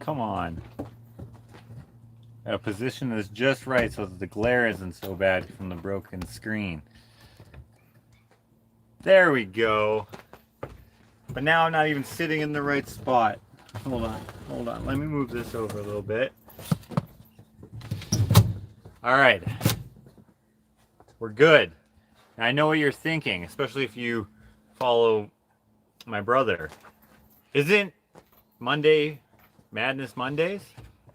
Come on. Gotta position this just right so that the glare isn't so bad from the broken screen. There we go. But now I'm not even sitting in the right spot. Hold on. Let me move this over a little bit. All right. We're good. I know what you're thinking, especially if you follow my brother. Isn't Monday Madness Mondays?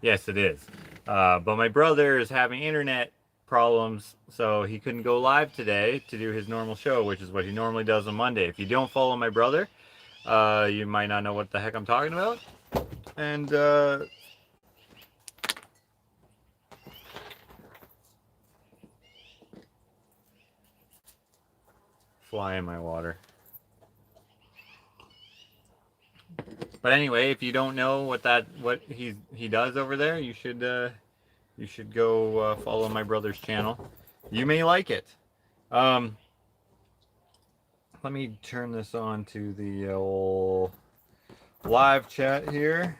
Yes, it is. But my brother is having internet problems, so he couldn't go live today to do his normal show, which is what he normally does on Monday. If you don't follow my brother, you might not know what the heck I'm talking about. And fly in my water. But anyway, if you don't know what he does over there, you should go follow my brother's channel. You may like it. Let me turn this on to the old live chat here.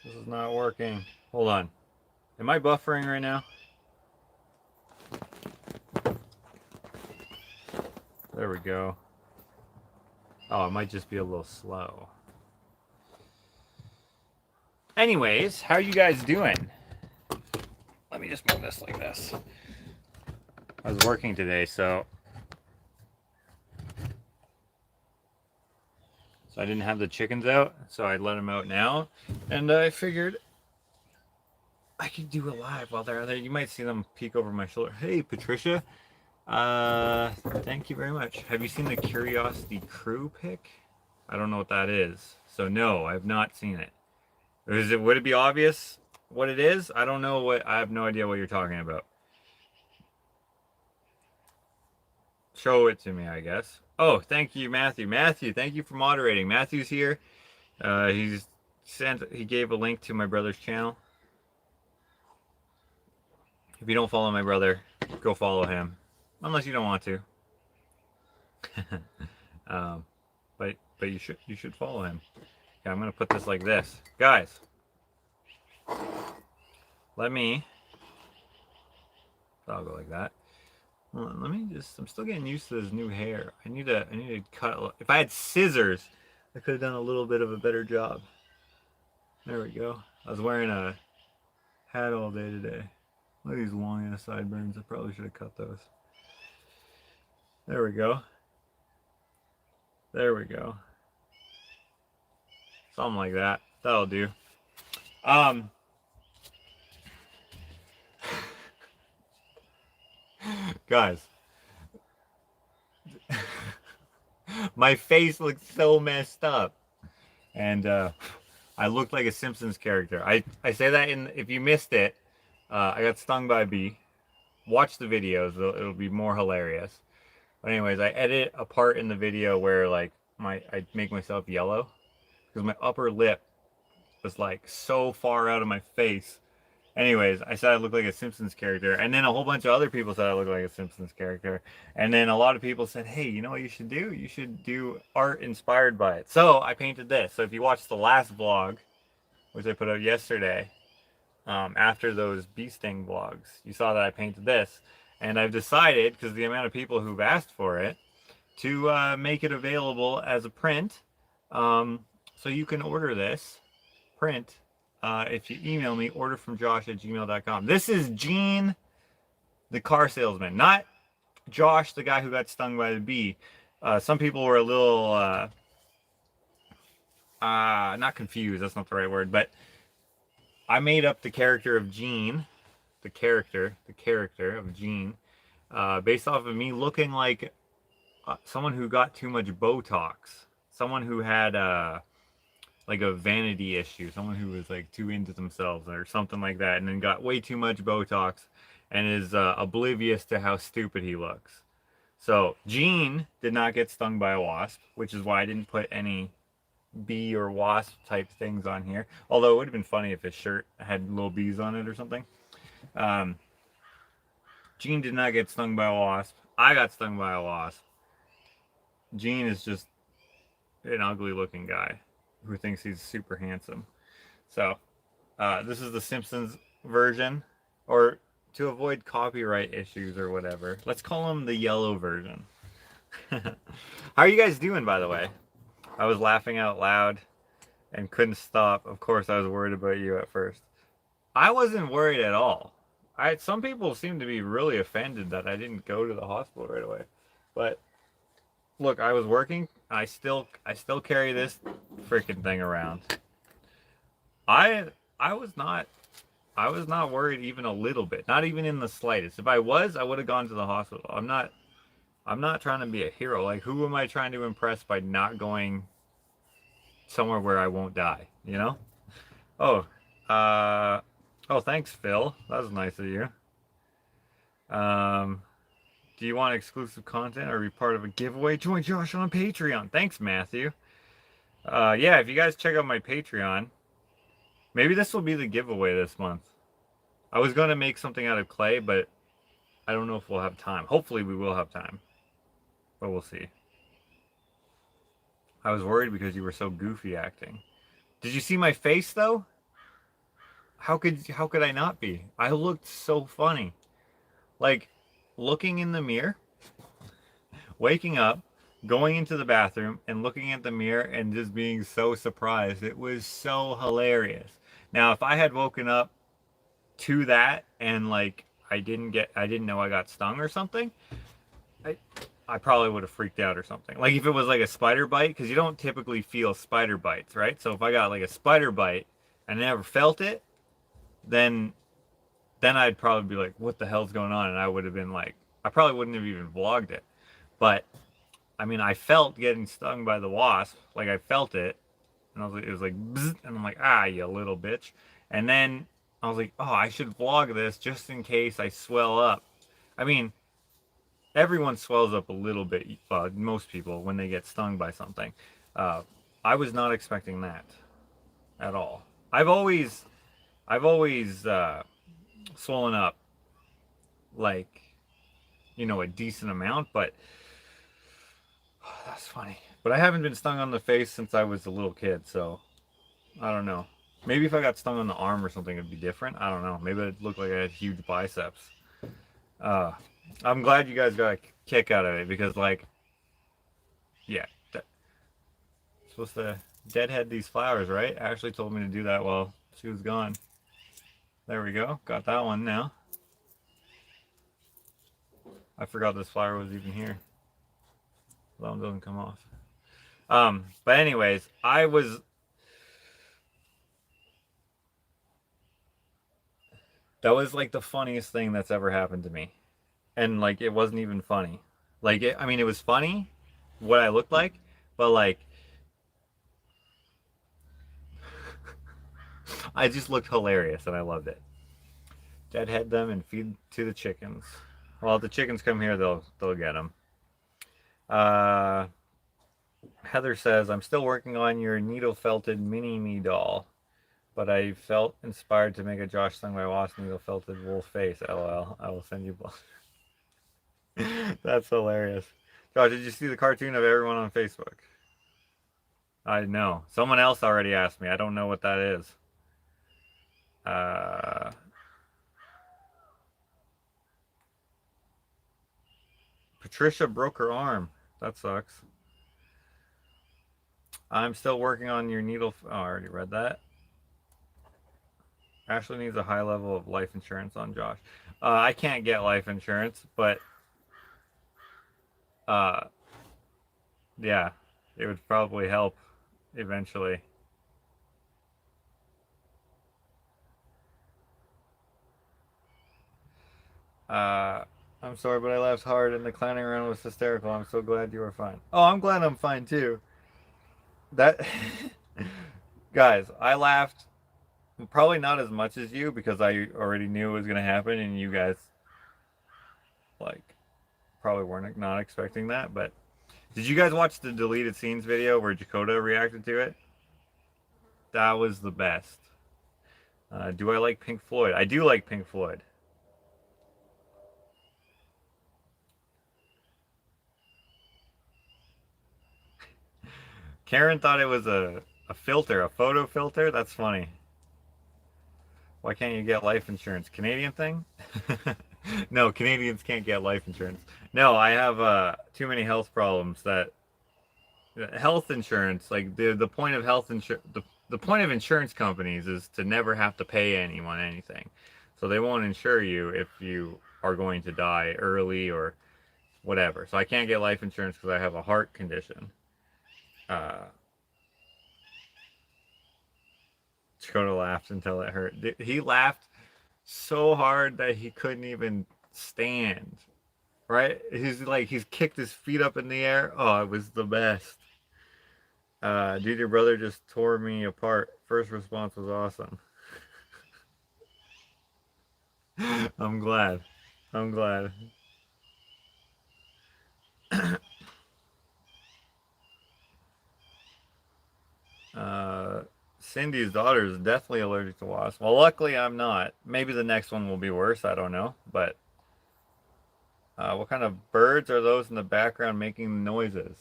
This is not working. Hold on. Am I buffering right now? There we go. Oh, it might just be a little slow. Anyways, how are you guys doing? Let me just move this like this. I was working today, so I didn't have the chickens out, so I let them out now. And I figured I could do a live while they're there. You might see them peek over my shoulder. Hey, Patricia. Thank you very much. Have you seen the Curiosity Crew pic? I don't know what that is. So no, I have not seen it. Would it be obvious what it is? I don't know I have no idea what you're talking about. Show it to me, I guess. Oh, thank you, Matthew. Matthew, thank you for moderating. Matthew's here. He gave a link to my brother's channel. If you don't follow my brother, go follow him. Unless you don't want to. But you should follow him. Yeah, I'm gonna put this like this. Guys, let me, I'll go like that. Let me just, I'm still getting used to this new hair. I need to cut, if I had scissors, I could have done a little bit of a better job. There we go. I was wearing a hat all day today. Look at these long ass sideburns. I probably should have cut those. There we go. There we go. Something like that. That'll do. Guys. My face looks so messed up. And I looked like a Simpsons character. I say that if you missed it, I got stung by a bee. Watch the videos. It'll be more hilarious. But anyways, I edit a part in the video where like I make myself yellow because my upper lip was like so far out of my face. Anyways, I said I look like a Simpsons character, and then a whole bunch of other people said I look like a Simpsons character, and then a lot of people said, hey, you know what you should do? You should do art inspired by it. So I painted this. So if you watched the last vlog, which I put out yesterday, after those bee sting vlogs, you saw that I painted this. And I've decided, because the amount of people who've asked for it, to make it available as a print. So you can order this print if you email me, orderfromjosh@gmail.com. This is Gene, the car salesman, not Josh, the guy who got stung by the bee. Some people were a little, not confused, that's not the right word, but I made up the character of Gene, the character of Gene, based off of me looking like someone who got too much Botox, someone who had like a vanity issue, someone who was like too into themselves or something like that, and then got way too much Botox and is oblivious to how stupid he looks. So Gene did not get stung by a wasp, which is why I didn't put any bee or wasp type things on here. Although it would have been funny if his shirt had little bees on it or something. Gene did not get stung by a wasp. I got stung by a wasp. Gene is just an ugly looking guy. who thinks he's super handsome. So, this is the Simpsons version, or to avoid copyright issues or whatever, let's call him the yellow version. How are you guys doing, by the way? I was laughing out loud and couldn't stop. Of course, I was worried about you at first. I wasn't worried at all. Some people seem to be really offended that I didn't go to the hospital right away. But look, I was working. I still carry this freaking thing around. I was not worried even a little bit. Not even in the slightest. If I was, I would have gone to the hospital. I'm not trying to be a hero. Like, who am I trying to impress by not going somewhere where I won't die, you know? Oh, oh, thanks, Phil. That was nice of you. Do you want exclusive content or be part of a giveaway? Join Josh on Patreon. Thanks, Matthew. Yeah, if you guys check out my Patreon, maybe this will be the giveaway this month. I was going to make something out of clay, but I don't know if we'll have time. Hopefully we will have time, but we'll see. I was worried because you were so goofy acting. Did you see my face, though? How could I not be? I looked so funny. Like, looking in the mirror, waking up, going into the bathroom, and looking at the mirror and just being so surprised. It was so hilarious. Now, if I had woken up to that and, like, I didn't know I got stung or something, I probably would have freaked out or something. Like, if it was like a spider bite, because you don't typically feel spider bites, right? So if I got like a spider bite and I never felt it, then I'd probably be like, what the hell's going on? And I would have been like, I probably wouldn't have even vlogged it. But I mean, I felt getting stung by the wasp. Like, I felt it, and it was like, bzz, and I'm like, ah, you little bitch. And then I was like, oh, I should vlog this just in case I swell up. I mean, everyone swells up a little bit, most people, when they get stung by something. I was not expecting that at all. I've always swollen up, like, you know, a decent amount, but oh, that's funny. But I haven't been stung on the face since I was a little kid, so I don't know. Maybe if I got stung on the arm or something, it'd be different. I don't know. Maybe it'd look like I had huge biceps. I'm glad you guys got a kick out of it because, like, yeah, supposed to deadhead these flowers, right? Ashley told me to do that while she was gone. There we go. Got that one now. I forgot this flower was even here. That one doesn't come off. But anyways, that was like the funniest thing that's ever happened to me. And like, it wasn't even funny. Like, I mean, it was funny what I looked like, but like, I just looked hilarious and I loved it. Deadhead them and feed to the chickens. Well, if the chickens come here, they'll get them. Heather says, I'm still working on your needle felted mini-me doll, but I felt inspired to make a Josh stung by wasp needle felted wolf face. LOL. I will send you both. That's hilarious. Josh, did you see the cartoon of everyone on Facebook? I know. Someone else already asked me. I don't know what that is. Patricia broke her arm. That sucks. I'm still working on your needle. Oh, I already read that. Ashley needs a high level of life insurance on Josh. I can't get life insurance, but yeah, it would probably help eventually. I'm sorry, but I laughed hard and the clowning around was hysterical. I'm so glad you were fine. Oh, I'm glad I'm fine too. That guys, I laughed probably not as much as you because I already knew it was gonna happen, and you guys like probably weren't not expecting that. But did you guys watch the deleted scenes video where Dakota reacted to it? That was the best. Do I like Pink Floyd? I do like Pink Floyd. Karen thought it was a A filter, a photo filter? That's funny. Why can't you get life insurance? Canadian thing? No, Canadians can't get life insurance. No, I have too many health problems that health insurance, like the point of health insurance, the point of insurance companies is to never have to pay anyone anything. So they won't insure you if you are going to die early or whatever. So I can't get life insurance because I have a heart condition. Dakota laughed until it hurt. He laughed so hard that he couldn't even stand. Right? He's kicked his feet up in the air. Oh, it was the best. Dude, your brother just tore me apart. First response was awesome. I'm glad. I'm glad. Cindy's daughter is definitely allergic to wasps. Well, luckily I'm not. Maybe the next one will be worse. I don't know. But what kind of birds are those in the background making noises?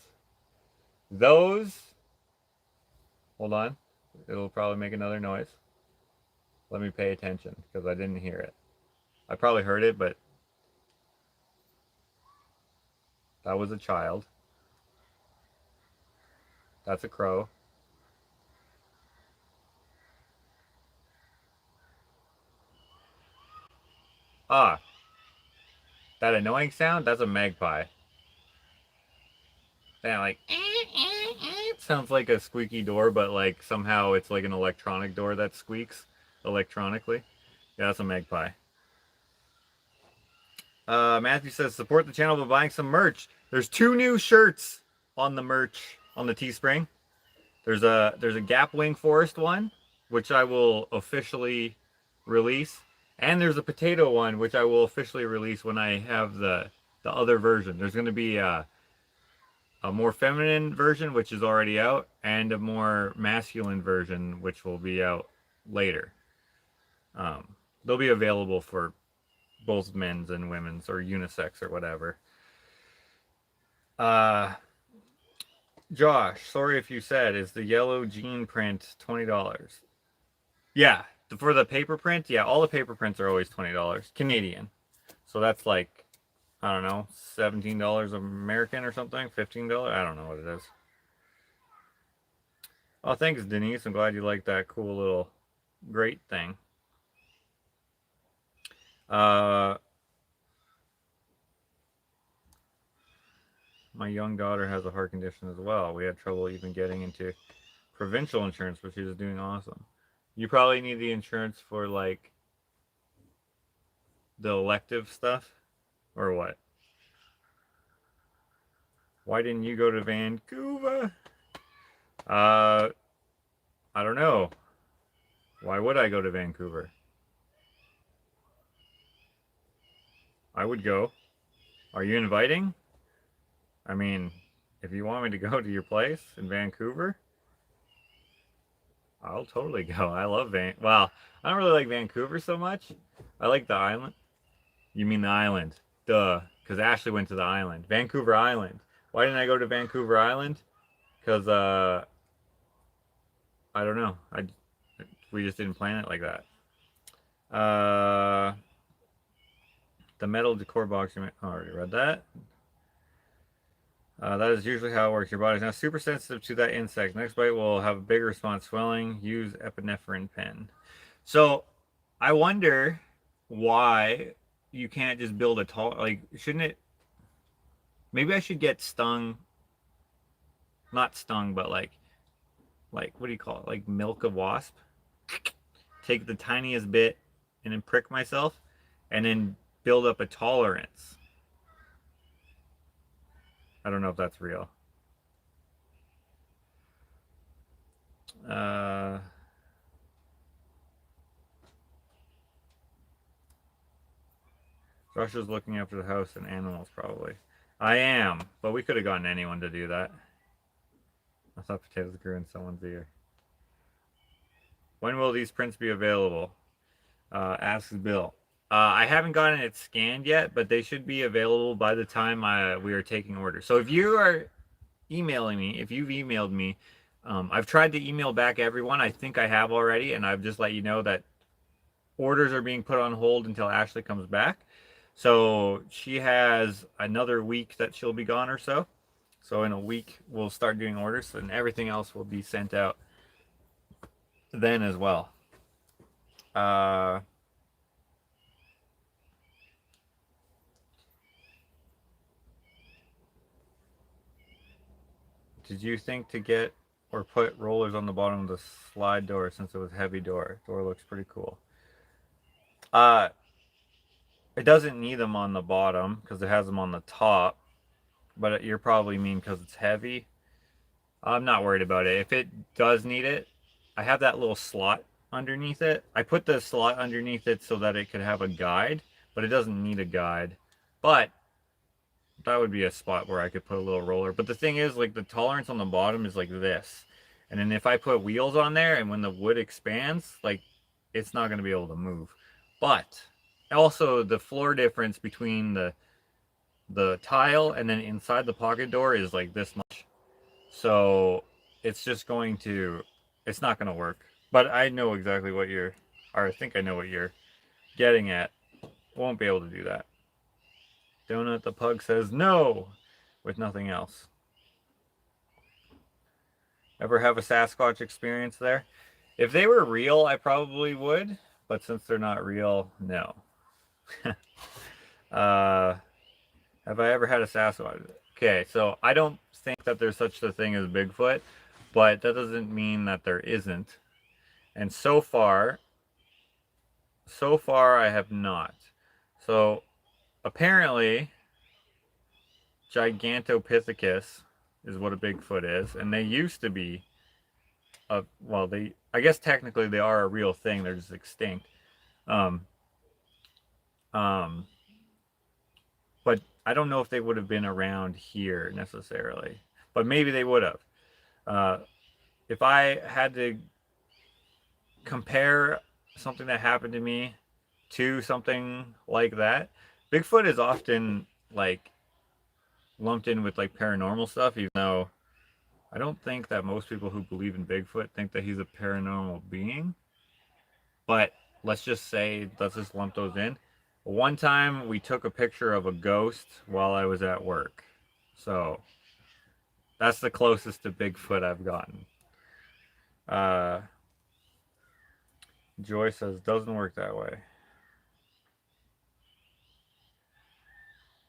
Those. Hold on. It'll probably make another noise. Let me pay attention because I didn't hear it. I probably heard it, but that was a child. That's a crow. Ah, that annoying sound? That's a magpie. Yeah, like sounds like a squeaky door, but like somehow it's like an electronic door that squeaks electronically. Yeah, that's a magpie. Matthew says support the channel by buying some merch. There's 2 new shirts on the merch on the Teespring. There's a Gap Wing Forest one, which I will officially release, and there's a potato one, which I will officially release when I have the other version. There's going to be a more feminine version, which is already out, and a more masculine version, which will be out later. They'll be available for both men's and women's, or unisex, or whatever. Josh, sorry if you said, is the yellow jean print $20? Yeah, for the paper print, yeah, all the paper prints are always $20 Canadian. So that's like, I don't know, $17 American or something, $15. I don't know what it is. Oh, thanks, Denise. I'm glad you like that cool little grate thing. My young daughter has a heart condition as well. We had trouble even getting into provincial insurance, but she's doing awesome. You probably need the insurance for like the elective stuff, or what? Why didn't you go to Vancouver? I don't know. Why would I go to Vancouver? I would go. Are you inviting? I mean, if you want me to go to your place in Vancouver, I'll totally go. I love Well, I don't really like Vancouver so much. I like the island. You mean the island? Duh. Because Ashley went to the island. Vancouver Island. Why didn't I go to Vancouver Island? Because, I don't know. We just didn't plan it like that. The metal decor box. I already read that. That is usually how it works. Your body's now super sensitive to that insect. Next bite will have a bigger response, swelling. Use epinephrine pen. So, I wonder why you can't just build a tall, like, shouldn't it? Maybe I should get stung. Not stung, but like what do you call it? Like milk a wasp. Take the tiniest bit and then prick myself, and then build up a tolerance. I don't know if that's real. Josh is looking after the house and animals, probably. I am, but we could have gotten anyone to do that. I thought potatoes grew in someone's ear. When will these prints be available? Asks Bill. I haven't gotten it scanned yet, but they should be available by the time we are taking orders. So if you are emailing me, if you've emailed me I've tried to email back everyone. I think I have already, and I've just let you know that orders are being put on hold until Ashley comes back. So she has another week that she'll be gone or so. So in a week, we'll start doing orders, and everything else will be sent out then as well. Did you think to get or put rollers on the bottom of the slide door since it was a heavy door? Door looks pretty cool. It doesn't need them on the bottom because it has them on the top, but you're probably mean because it's heavy. I'm not worried about it. If it does need it, I have that little slot underneath it. I put the slot underneath it so that it could have a guide, but it doesn't need a guide. But that would be a spot where I could put a little roller. But the thing is, like, the tolerance on the bottom is like this. And then if I put wheels on there and when the wood expands, like, it's not going to be able to move. But also the floor difference between the tile and then inside the pocket door is like this much. So it's just going to, it's not going to work. But I know exactly what you're, or I think I know what you're getting at. Won't be able to do that. Donut the Pug says no, with nothing else. Ever have a Sasquatch experience there? If they were real, I probably would. But since they're not real, no. Have I ever had a Sasquatch? Okay, so I don't think that there's such a thing as Bigfoot, but that doesn't mean that there isn't. And so far I have not. So apparently Gigantopithecus is what a Bigfoot is, and they used to be well, I guess technically they are a real thing, they're just extinct. Um, but I don't know if they would have been around here necessarily, but maybe they would have. If I had to compare something that happened to me to something like that, Bigfoot is often like lumped in with like paranormal stuff, even though I don't think that most people who believe in Bigfoot think that he's a paranormal being. But let's just lump those in. One time we took a picture of a ghost while I was at work. So that's the closest to Bigfoot I've gotten. Joy says, doesn't work that way.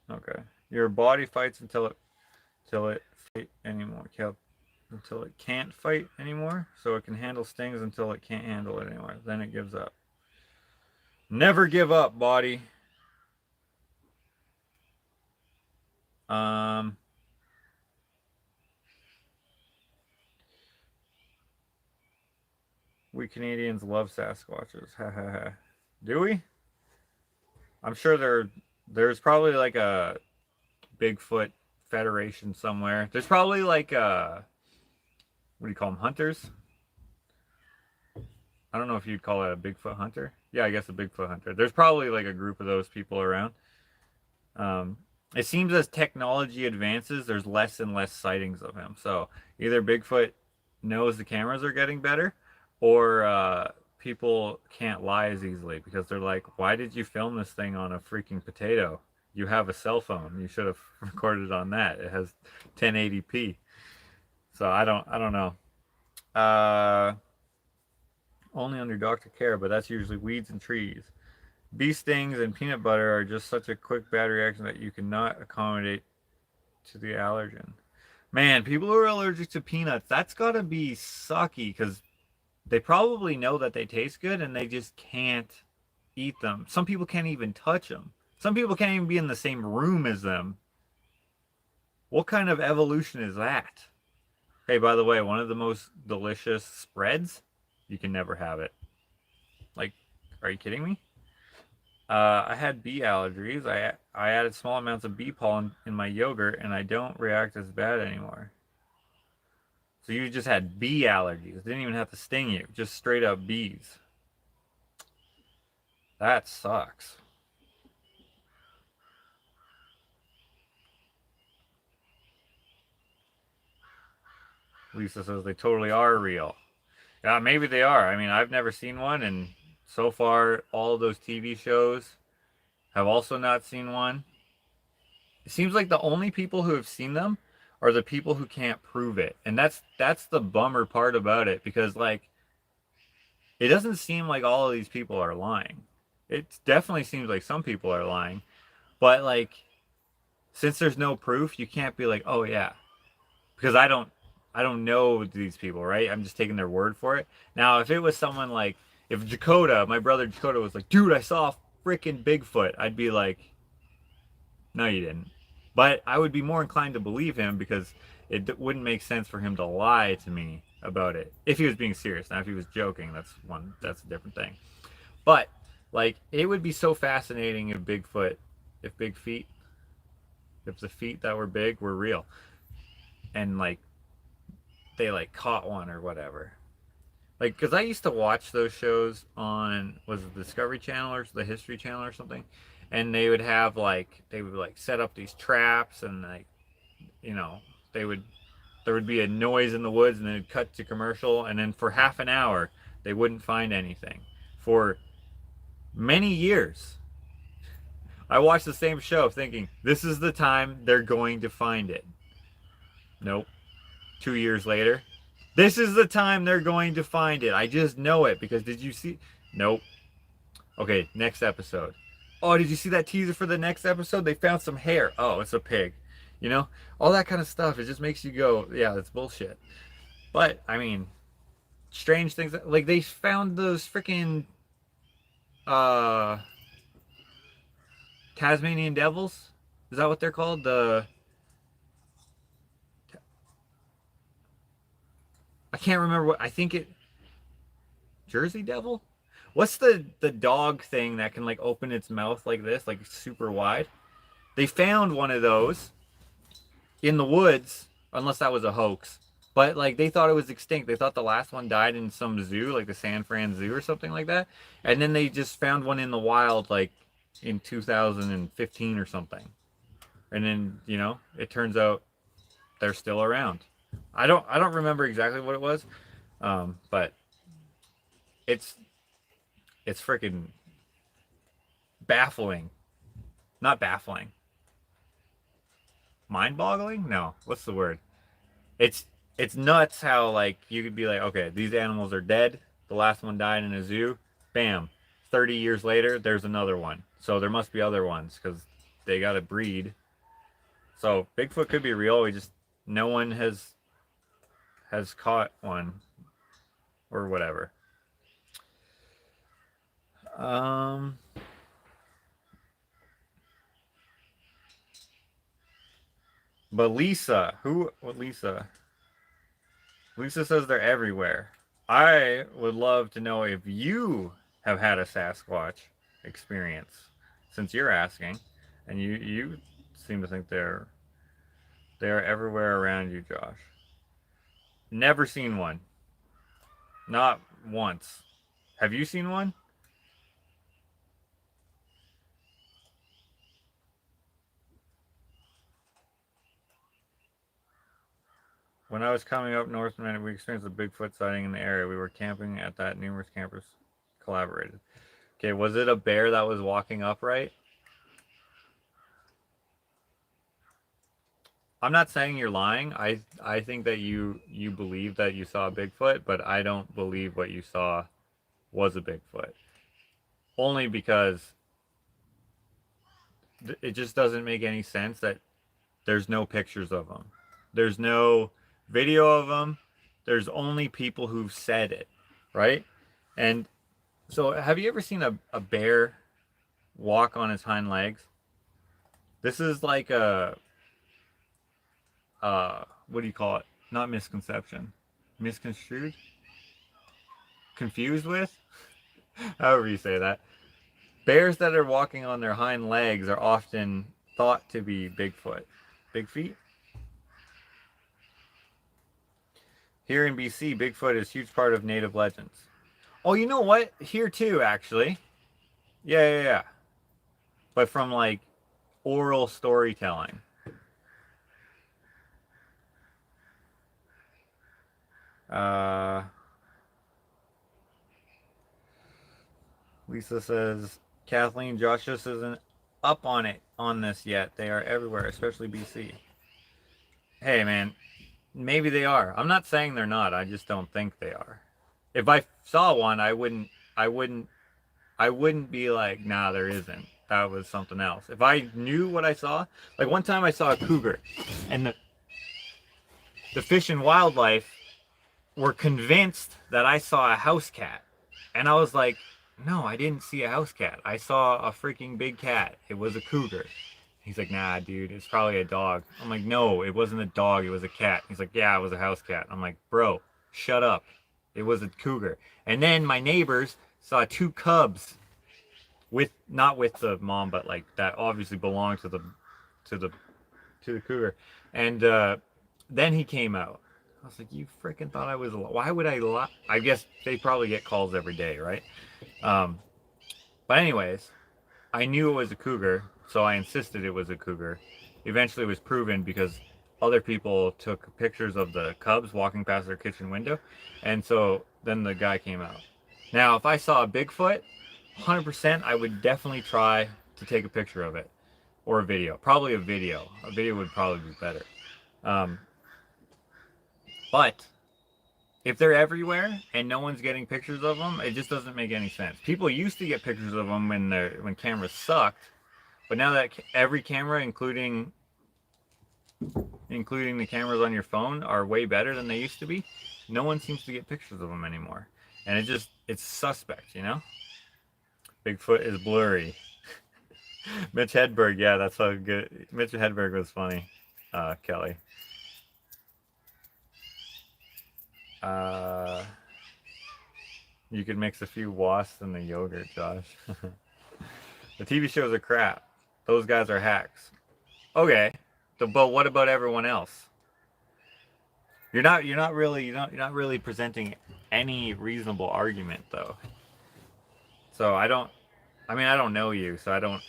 Okay. Your body fights until it fight anymore. Until it can't fight anymore. So it can handle stings until it can't handle it anymore. Then it gives up. Never give up, body. We Canadians love Sasquatches. Ha ha ha. Do we? I'm sure there's probably like a Bigfoot federation somewhere. There's probably like a, what do you call them, hunters? I don't know if you'd call it a Bigfoot hunter. Yeah, I guess a Bigfoot hunter. There's probably like a group of those people around. It seems as technology advances, there's less and less sightings of him. So either Bigfoot knows the cameras are getting better, or people can't lie as easily because they're like, why did you film this thing on a freaking potato? You have a cell phone. You should have recorded on that. It has 1080p. So I don't know. Only under doctor care, but that's usually weeds and trees. Bee stings and peanut butter are just such a quick bad reaction that you cannot accommodate to the allergen. Man, people who are allergic to peanuts, that's gotta be sucky because they probably know that they taste good and they just can't eat them. Some people can't even touch them. Some people can't even be in the same room as them. What kind of evolution is that? Hey, by the way, one of the most delicious spreads, you can never have it. Like, are you kidding me? I had bee allergies. I added small amounts of bee pollen in my yogurt, and I don't react as bad anymore. So you just had bee allergies. It didn't even have to sting you. Just straight up bees. That sucks. Lisa says they totally are real. Yeah, maybe they are. I mean, I've never seen one, and so far, all of those TV shows have also not seen one. It seems like the only people who have seen them are the people who can't prove it, and that's the bummer part about it, because like it doesn't seem like all of these people are lying. It definitely seems like some people are lying, but like since there's no proof, you can't be like, oh yeah, because I don't know these people, right? I'm just taking their word for it. Now, if it was someone like if Dakota, my brother Dakota was like, dude, I saw a freaking Bigfoot, I'd be like, no, you didn't. But I would be more inclined to believe him because it wouldn't make sense for him to lie to me about it if he was being serious. Now, if he was joking, that's a different thing. But like, it would be so fascinating if Bigfoot, if big feet, if the feet that were big were real, and like they like caught one or whatever. Like, because I used to watch those shows on, was it the Discovery Channel or the History Channel or something, and they would have like, they would like set up these traps, and like, you know, they would, there would be a noise in the woods, and then it'd cut to commercial, and then for half an hour they wouldn't find anything for many years. I watched the same show thinking this is the time they're going to find it. Nope. 2 years later, this is the time they're going to find it. I just know it because did you see? Nope. Okay, next episode. Oh, did you see that teaser for the next episode? They found some hair. Oh, it's a pig. You know, all that kind of stuff. It just makes you go, yeah, that's bullshit. But I mean, strange things like they found those freaking uh Tasmanian devils. Is that what they're called? I can't remember what I think it Jersey devil? What's the dog thing that can like open its mouth like this, like super wide? They found one of those in the woods, unless that was a hoax. But like they thought it was extinct. They thought the last one died in some zoo, like the San Fran Zoo or something like that. And then they just found one in the wild, like in 2015 or something. And then it turns out they're still around. I don't remember exactly what it was, but it's it's freaking baffling. Not baffling. Mind-boggling? No. What's the word? It's it's nuts how like you could be like, okay, these animals are dead. The last one died in a zoo. Bam. 30 years later, there's another one. So there must be other ones because they got to breed. So Bigfoot could be real. We just no one has caught one or whatever. Um. But Lisa, what Lisa? Lisa says they're everywhere. I would love to know if you have had a Sasquatch experience, since you're asking, and you seem to think they're everywhere around you, Josh. Never seen one. Not once. Have you seen one? When I was coming up north, man, we experienced a Bigfoot sighting in the area. We were camping at that. Numerous campers collaborated. Okay, was it a bear that was walking upright? I'm not saying you're lying. I think that you believe that you saw a Bigfoot, but I don't believe what you saw was a Bigfoot. Only because it just doesn't make any sense that there's no pictures of them. There's no video of them. There's only people who've said it, right? And so have you ever seen a bear walk on his hind legs? This is like a what do you call it? Not misconception. Misconstrued? Confused with? However you say that. Bears that are walking on their hind legs are often thought to be Bigfoot. Big feet? Here in BC, Bigfoot is a huge part of native legends. Oh, you know what? Here too, actually. Yeah. But from like oral storytelling. Uh, Lisa says, Kathleen, Josh just isn't up on this yet. They are everywhere, especially BC. Hey, man, maybe they are. I'm not saying they're not. I just don't think they are. If I saw one, I wouldn't, I wouldn't be like, nah, there isn't. That was something else. If I knew what I saw, like one time I saw a cougar, and the Fish and Wildlife were convinced that I saw a house cat. And I was like, no, I didn't see a house cat. I saw a freaking big cat. It was a cougar. He's like, nah, dude, it's probably a dog. I'm like, no, it wasn't a dog. It was a cat. He's like, yeah, it was a house cat. I'm like, bro, shut up. It was a cougar. And then my neighbors saw two cubs with, not with the mom, but like that obviously belonged to the to the to the cougar. And then he came out. I was like, you freaking thought I was, why would I lie? I guess they probably get calls every day, right? But anyways, I knew it was a cougar, so I insisted it was a cougar. Eventually it was proven because other people took pictures of the cubs walking past their kitchen window, and so then the guy came out. Now, if I saw a Bigfoot, 100% I would definitely try to take a picture of it, or a video. Probably a video. A video would probably be better. But if they're everywhere and no one's getting pictures of them, it just doesn't make any sense. People used to get pictures of them when cameras sucked, but now that every camera, including the cameras on your phone, are way better than they used to be, no one seems to get pictures of them anymore, and it's suspect, you know. Bigfoot is blurry. Mitch Hedberg, yeah, that's so good. Mitch Hedberg was funny. Kelly. You could mix a few wasps in the yogurt, Josh. The TV shows are crap. Those guys are hacks. Okay, but what about everyone else? You're not really presenting any reasonable argument though. So I don't know you, so I don't.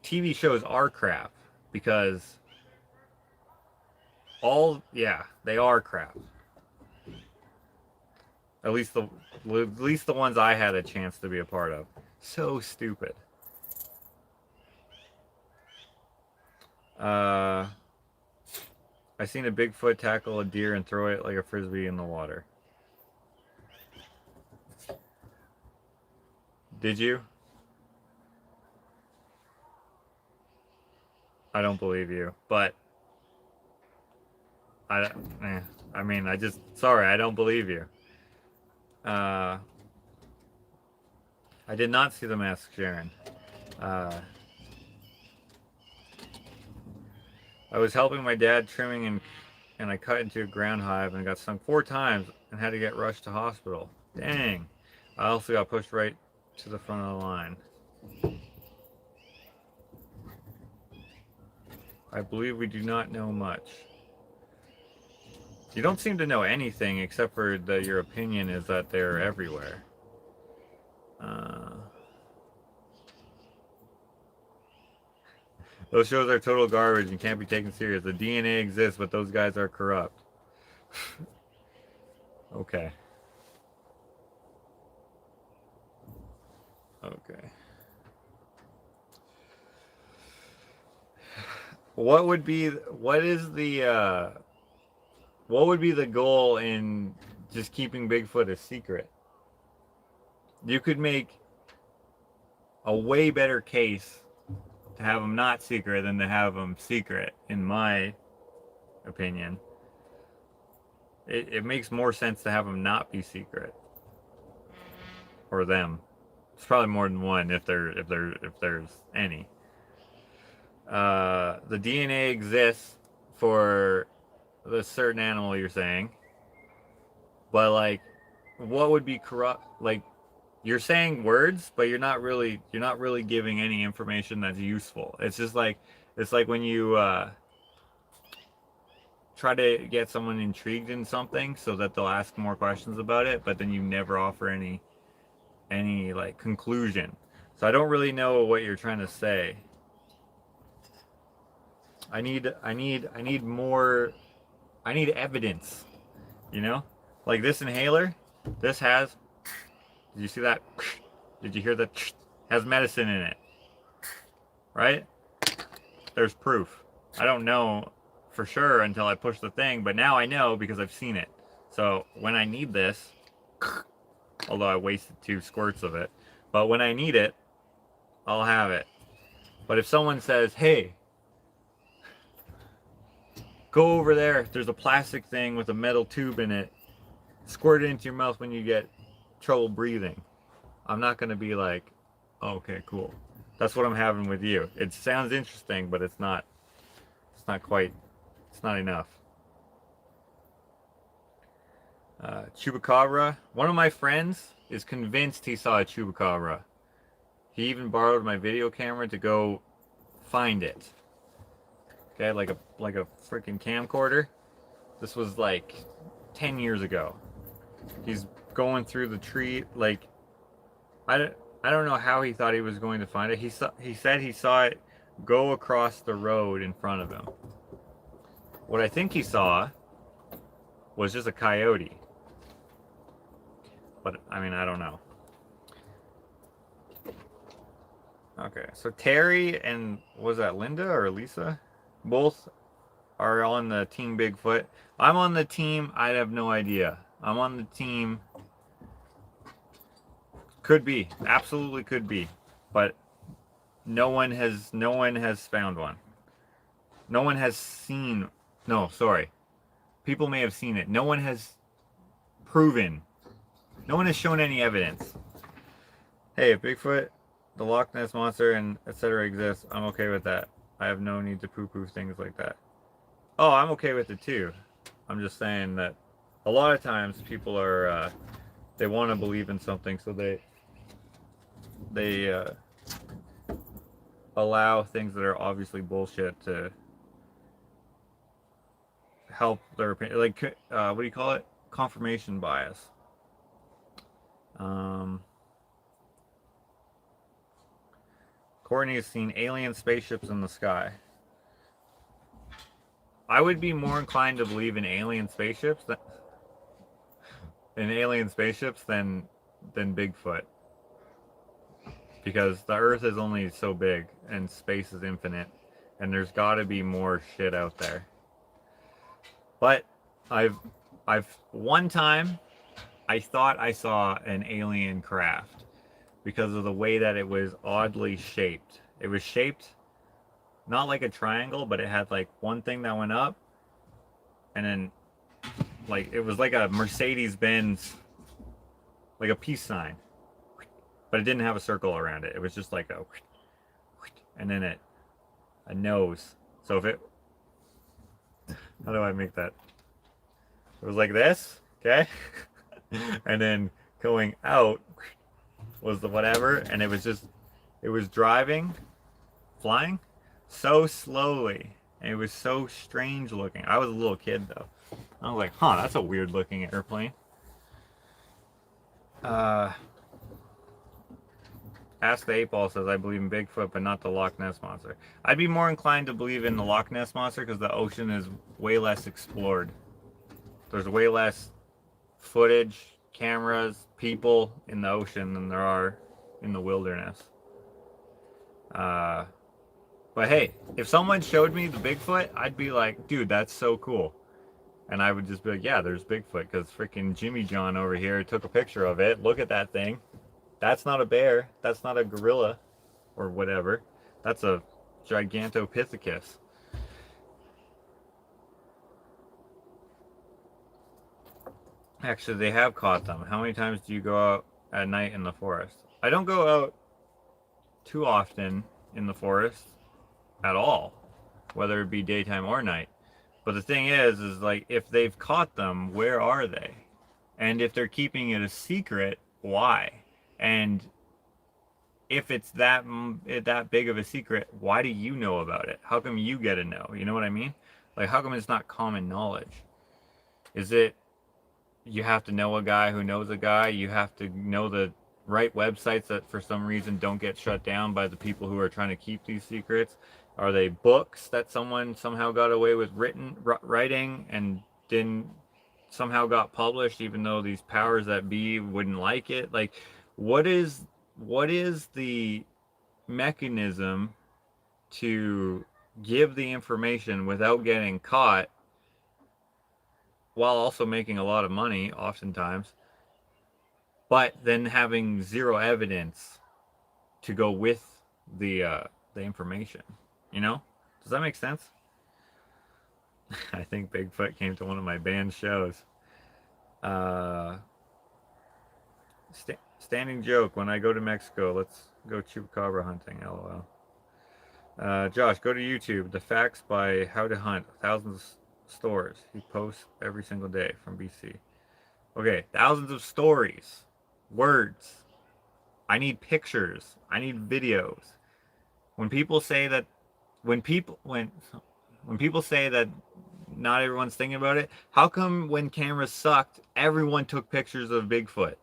TV shows are crap because they are crap. At least the ones I had a chance to be a part of. So stupid. I seen a Bigfoot tackle a deer and throw it like a frisbee in the water. Did you? I don't believe you, but sorry, I don't believe you. I did not see the mask, Sharon. I was helping my dad trimming and I cut into a ground hive and got stung 4 times and had to get rushed to hospital. Dang. I also got pushed right to the front of the line. I believe we do not know much. You don't seem to know anything except for that your opinion is that they're everywhere. Those shows are total garbage and can't be taken serious. The DNA exists, but those guys are corrupt. Okay. Okay. What would be the goal in just keeping Bigfoot a secret? You could make a way better case to have them not secret than to have them secret, in my opinion. It makes more sense to have them not be secret, or them. It's probably more than one if there's any. The DNA exists for the certain animal you're saying, but like, what would be corrupt? Like, you're saying words, but you're not really giving any information that's useful. It's like when you try to get someone intrigued in something so that they'll ask more questions about it, but then you never offer any like conclusion. So I don't really know what you're trying to say. I need more I need evidence, you know? Like this inhaler, this has, did you see that? Did you hear that? Has medicine in it, right? There's proof. I don't know for sure until I push the thing, but now I know because I've seen it. So when I need this, although I wasted 2 squirts of it, but when I need it, I'll have it. But if someone says, hey, go over there, there's a plastic thing with a metal tube in it, squirt it into your mouth when you get trouble breathing, I'm not going to be like, oh, okay, cool. That's what I'm having with you. It sounds interesting, but it's not quite, it's not enough. Chupacabra. One of my friends is convinced he saw a chupacabra. He even borrowed my video camera to go find it. Okay, like a freaking camcorder. This was like 10 years ago. He's going through the tree, like, I don't know how he thought he was going to find it. He said he saw it go across the road in front of him. What I think he saw was just a coyote. But, I mean, I don't know. Okay, so Terry and, was that Linda or Lisa? Both are on the team Bigfoot. I'm on the team, I have no idea. I'm on the team, could be, absolutely could be, but no one has found one. No one has seen, no, sorry. People may have seen it. No one has proven. No one has shown any evidence. Hey, if Bigfoot, the Loch Ness Monster, and etc. exists, I'm okay with that. I have no need to poo-poo things like that. Oh, I'm okay with it too. I'm just saying that a lot of times people are, they want to believe in something, so they allow things that are obviously bullshit to help their opinion. Like, what do you call it? Confirmation bias. Courtney has seen alien spaceships in the sky. I would be more inclined to believe in alien spaceships than Bigfoot. Because the Earth is only so big and space is infinite, and there's got to be more shit out there. But I've one time I thought I saw an alien craft because of the way that it was oddly shaped. It was shaped not like a triangle, but it had like one thing that went up, and then like it was like a Mercedes-Benz, like a peace sign, but it didn't have a circle around it. It was just like a, and then a nose. So if it, how do I make that? It was like this, okay? And then going out was the whatever, and it was just, it was driving, flying so slowly, and it was so strange looking. I was a little kid though. I was like, huh, that's a weird looking airplane. Ask the 8-Ball says, I believe in Bigfoot, but not the Loch Ness Monster. I'd be more inclined to believe in the Loch Ness Monster because the ocean is way less explored. There's way less footage, cameras, people in the ocean than there are in the wilderness. But hey, if someone showed me the Bigfoot, I'd be like, dude, that's so cool. And I would just be like, yeah, there's Bigfoot, because freaking Jimmy John over here took a picture of it. Look at that thing. That's not a bear. That's not a gorilla or whatever. That's a Gigantopithecus. Actually, they have caught them. How many times do you go out at night in the forest? I don't go out too often in the forest at all, whether it be daytime or night. But the thing is like, if they've caught them, where are they? And if they're keeping it a secret, why? And if it's that big of a secret, why do you know about it? How come you get to know? You know what I mean? Like, how come it's not common knowledge? Is it you have to know a guy who knows a guy? You have to know the right websites that for some reason don't get shut down by the people who are trying to keep these secrets? Are they books that someone somehow got away with writing and didn't somehow got published, even though these powers that be wouldn't like it. Like, what is the mechanism to give the information without getting caught, while also making a lot of money oftentimes, but then having zero evidence to go with the information? You know, does that make sense? I think Bigfoot came to one of my band shows. Standing joke: when I go to Mexico, let's go chupacabra hunting. LOL. Josh, go to YouTube. The facts by How to Hunt. Thousands of stories. He posts every single day from BC. Okay, thousands of stories, words. I need pictures. I need videos. When people say that, when people say that not everyone's thinking about it, how come when cameras sucked, everyone took pictures of Bigfoot?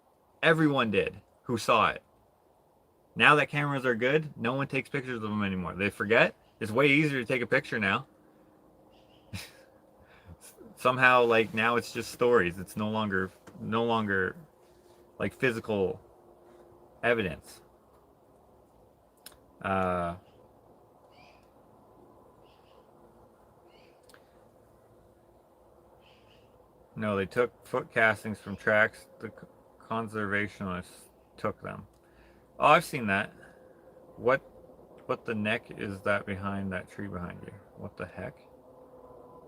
Everyone did who saw it. Now that cameras are good, no one takes pictures of them anymore. They forget. It's way easier to take a picture now. Somehow, like, now it's just stories. It's no longer like physical evidence. No, they took foot castings from tracks. The conservationists took them. Oh, I've seen that. What the neck is that behind that tree behind you? What the heck?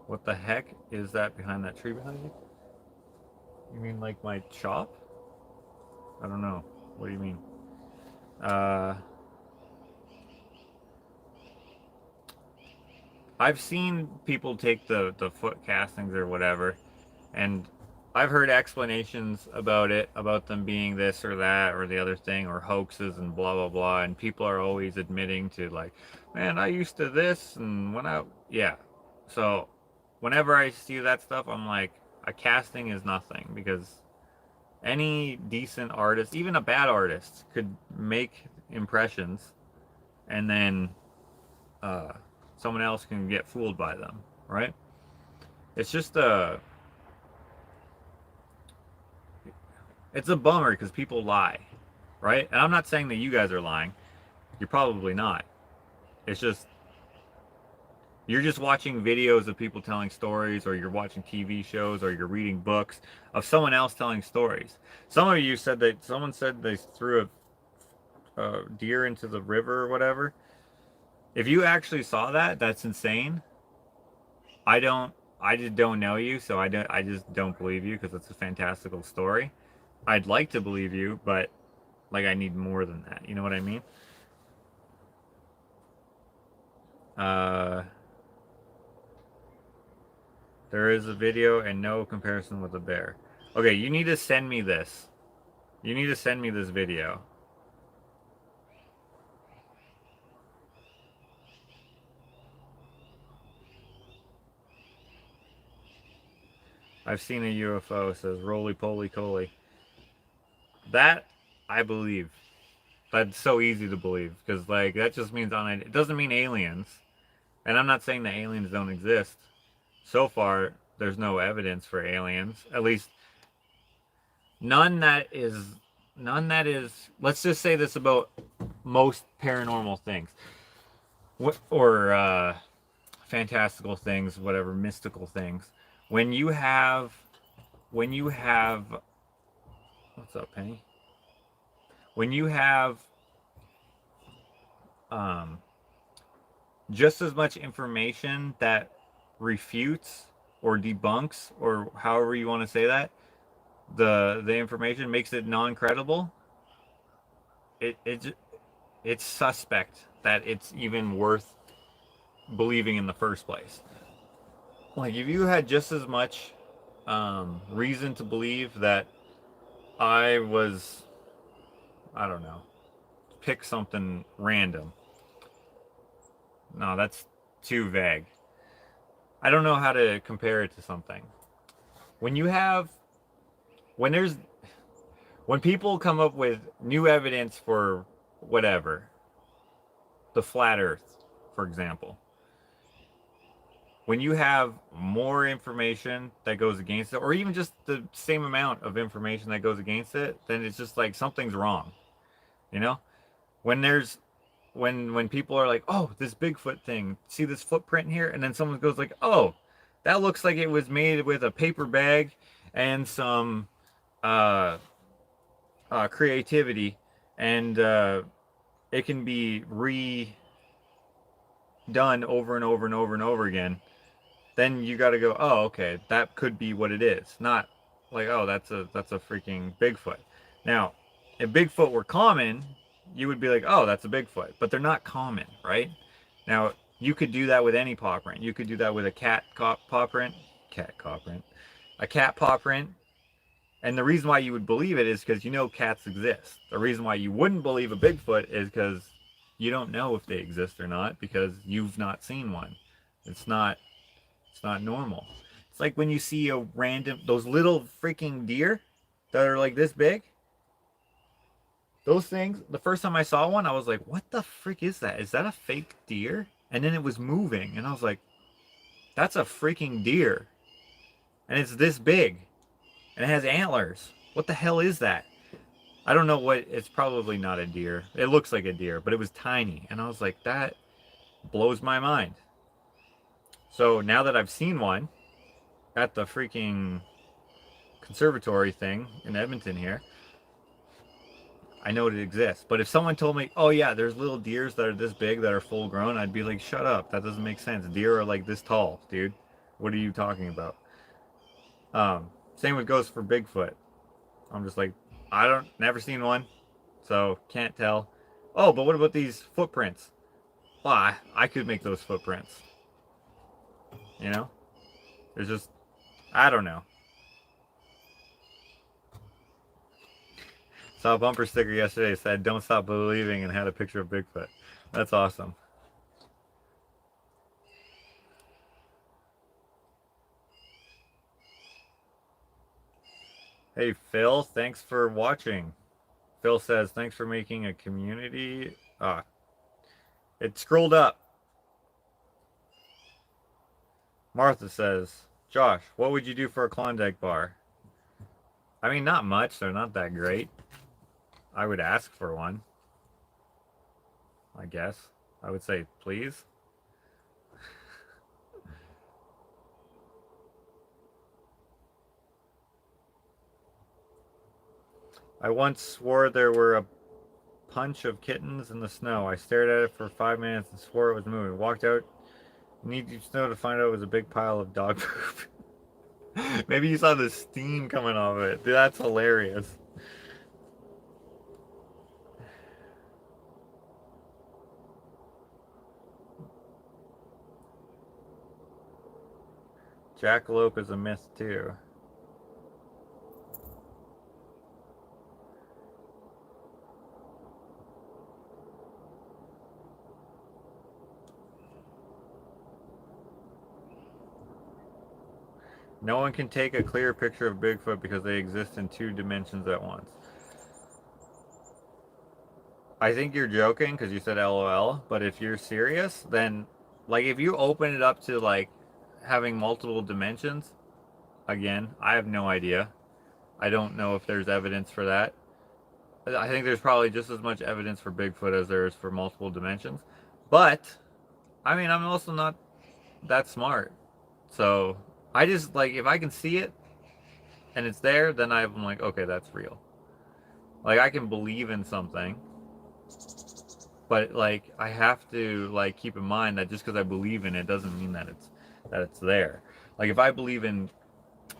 What the heck is that behind that tree behind you? You mean like my chop? I don't know. What do you mean? I've seen people take the foot castings or whatever, and I've heard explanations about it, about them being this or that or the other thing, or hoaxes and blah blah blah, and people are always admitting to, like, man, I used to this, and when I, yeah. So whenever I see that stuff, I'm like, a casting is nothing, because any decent artist, even a bad artist, could make impressions, and then someone else can get fooled by them, right? It's just it's a bummer because people lie, right? And I'm not saying that you guys are lying. You're probably not. It's just, you're just watching videos of people telling stories, or you're watching TV shows, or you're reading books of someone else telling stories. Some of you said that someone said they threw a deer into the river or whatever. If you actually saw that, that's insane. I just don't know you, so I just don't believe you, because it's a fantastical story. I'd like to believe you, but, like, I need more than that. You know what I mean? There is a video and no comparison with a bear. Okay, you need to send me this. You need to send me this video. I've seen a UFO, says roly poly coly. That, I believe. That's so easy to believe, because, like, that just means it doesn't mean aliens. And I'm not saying that aliens don't exist. So far, there's no evidence for aliens. At least none that is, let's just say this about most paranormal things. Or fantastical things, whatever, mystical things. When you have, what's up, Penny? When you have just as much information that refutes or debunks, or however you want to say that, the information makes it non-credible, it's suspect that it's even worth believing in the first place. Like, if you had just as much reason to believe that I don't know, pick something random. No, that's too vague. I don't know how to compare it to something. When people come up with new evidence for whatever, the flat earth, for example, when you have more information that goes against it, or even just the same amount of information that goes against it, then it's just like something's wrong. You know, when there's when people are like, oh, this Bigfoot thing, see this footprint here, and then someone goes like, oh, that looks like it was made with a paper bag and some uh, creativity, and it can be redone over and over and over and over again. Then you got to go, oh, okay, that could be what it is. Not like, oh, that's a freaking Bigfoot. Now, if Bigfoot were common, you would be like, oh, that's a Bigfoot. But they're not common, right? Now, you could do that with any paw print. You could do that with a paw print, a cat paw print. And the reason why you would believe it is because you know cats exist. The reason why you wouldn't believe a Bigfoot is because you don't know if they exist or not because you've not seen one. It's not normal. It's like when you see a random, those little freaking deer that are like this big. Those things, the first time I saw one, I was like, what the frick is that? Is that a fake deer? And then it was moving, and I was like, that's a freaking deer. And it's this big. And it has antlers. What the hell is that? I don't know what, it's probably not a deer. It looks like a deer, but it was tiny. And I was like, that blows my mind. So now that I've seen one at the freaking conservatory thing in Edmonton here, I know it exists. But if someone told me, oh yeah, there's little deers that are this big that are full grown, I'd be like, shut up. That doesn't make sense. Deer are like this tall, dude. What are you talking about? Same with goes for Bigfoot. I'm just like, never seen one, so can't tell. Oh, but what about these footprints? Well, I could make those footprints. You know? There's just, I don't know. Saw a bumper sticker yesterday that said, don't stop believing, and had a picture of Bigfoot. That's awesome. Hey, Phil, thanks for watching. Phil says, thanks for making a community. It scrolled up. Martha says, Josh, what would you do for a Klondike bar? I mean, not much. They're not that great. I would ask for one. I guess. I would say, please. I once swore there were a bunch of kittens in the snow. I stared at it for 5 minutes and swore it was moving. Walked out. Need snow to find out it was a big pile of dog poop. Maybe you saw the steam coming off of it. Dude, that's hilarious. Jackalope is a myth too. No one can take a clear picture of Bigfoot because they exist in 2 dimensions at once. I think you're joking because you said LOL, but if you're serious, then, like, if you open it up to, like, having multiple dimensions, again, I have no idea. I don't know if there's evidence for that. I think there's probably just as much evidence for Bigfoot as there is for multiple dimensions. But, I mean, I'm also not that smart. So, I just, like, if I can see it and it's there, then I'm like, okay, that's real. Like, I can believe in something, but, like, I have to, like, keep in mind that just because I believe in it doesn't mean that it's there. Like, if I believe in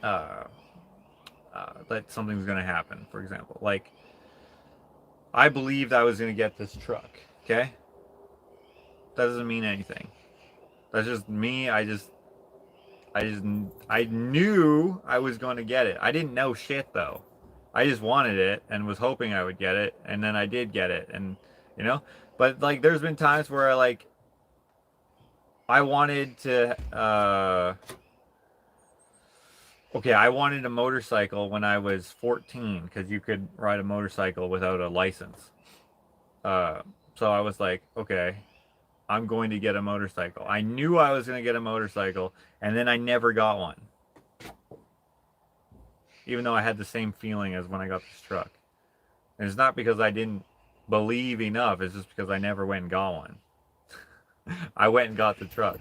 that something's going to happen, for example, like, I believed I was going to get this truck, okay? That doesn't mean anything. That's just me. I knew I was going to get it. I didn't know shit, though. I just wanted it and was hoping I would get it, and then I did get it, and, you know? But, like, there's been times where, I wanted to, okay, I wanted a motorcycle when I was 14, because you could ride a motorcycle without a license. So I was like, okay, I'm going to get a motorcycle. I knew I was going to get a motorcycle, and then I never got one. Even though I had the same feeling as when I got this truck. And it's not because I didn't believe enough, it's just because I never went and got one. I went and got the truck.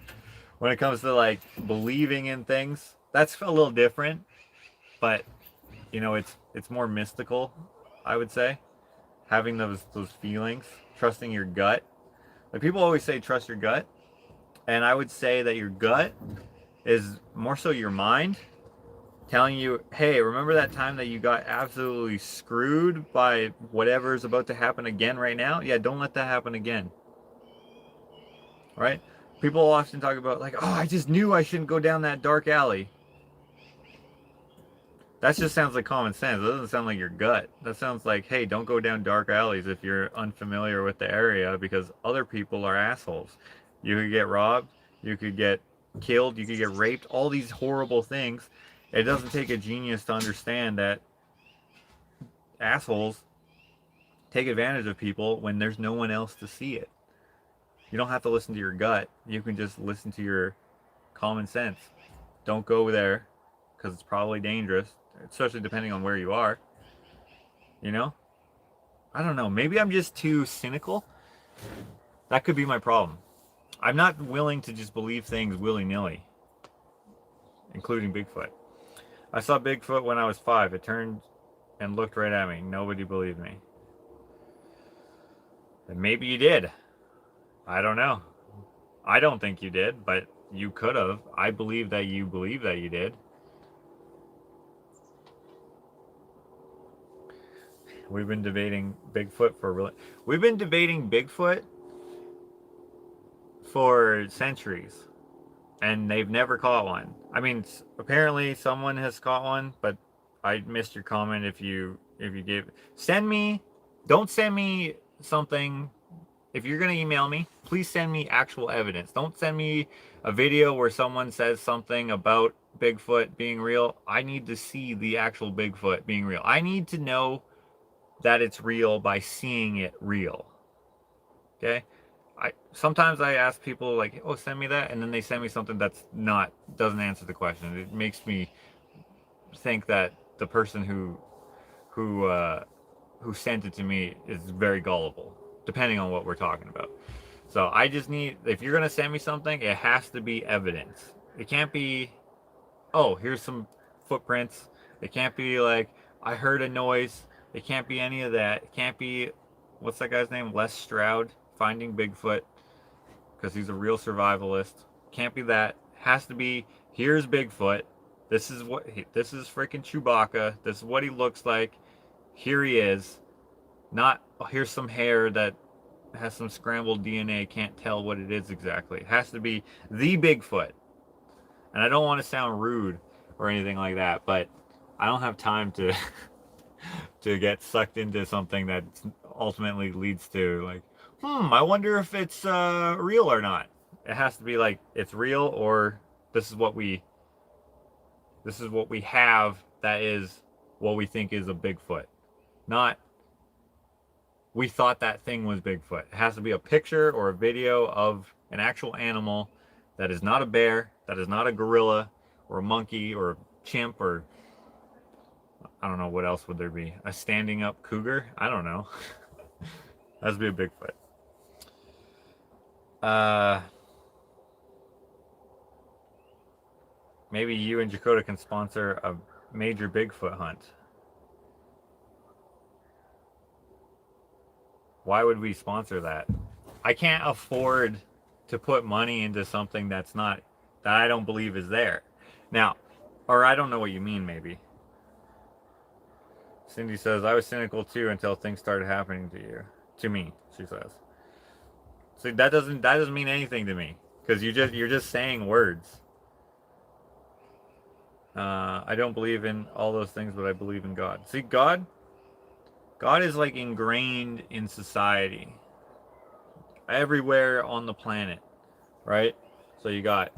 When it comes to like believing in things, that's a little different, but you know, it's more mystical, I would say. Having those feelings, trusting your gut. Like people always say trust your gut, and I would say that your gut is more so your mind telling you, hey, remember that time that you got absolutely screwed by whatever is about to happen again right now? Yeah, don't let that happen again. Right? People often talk about like, oh, I just knew I shouldn't go down that dark alley. That just sounds like common sense. It doesn't sound like your gut. That sounds like, hey, don't go down dark alleys if you're unfamiliar with the area because other people are assholes. You could get robbed, you could get killed, you could get raped, all these horrible things. It doesn't take a genius to understand that assholes take advantage of people when there's no one else to see it. You don't have to listen to your gut. You can just listen to your common sense. Don't go there because it's probably dangerous, especially depending on where you are. You know? I don't know. Maybe I'm just too cynical. That could be my problem. I'm not willing to just believe things willy-nilly, including Bigfoot. I saw Bigfoot when I was 5. It turned and looked right at me. Nobody believed me. And maybe you did. I don't know. I don't think you did, but you could have. I believe that you did. We've been debating Bigfoot for centuries, and they've never caught one. I mean, apparently someone has caught one, but I missed your comment. If you gave, don't send me something. If you're gonna email me, please send me actual evidence. Don't send me a video where someone says something about Bigfoot being real. I need to see the actual Bigfoot being real. I need to know that it's real by seeing it real. Okay? Sometimes I ask people like, oh, send me that, and then they send me something doesn't answer the question. It makes me think that the person who sent it to me is very gullible, depending on what we're talking about. So I just need, if you're gonna send me something, it has to be evidence. It can't be, oh, here's some footprints. It can't be like, I heard a noise. It can't be any of that. It can't be, what's that guy's name? Les Stroud, Finding Bigfoot, because he's a real survivalist. Can't be that. Has to be, here's Bigfoot. This is freaking Chewbacca. This is what he looks like. Here he is. Not, oh, here's some hair that has some scrambled DNA. Can't tell what it is exactly. It has to be the Bigfoot. And I don't want to sound rude or anything like that, but I don't have time to to get sucked into something that ultimately leads to like, I wonder if it's real or not. It has to be like, it's real, or this is what we have that is what we think is a Bigfoot. Not, we thought that thing was Bigfoot. It has to be a picture or a video of an actual animal that is not a bear, that is not a gorilla, or a monkey, or a chimp, or I don't know, what else would there be? A standing up cougar? I don't know. Has to be a Bigfoot. Maybe you and Dakota can sponsor a major Bigfoot hunt. Why would we sponsor that? I can't afford to put money into something that I don't believe is there. Now, or I don't know what you mean, maybe. Cindy says, I was cynical too until things started happening to me, she says. So that doesn't mean anything to me, because you're just saying words. I don't believe in all those things, but I believe in God. See, God is like ingrained in society, everywhere on the planet, right? So you got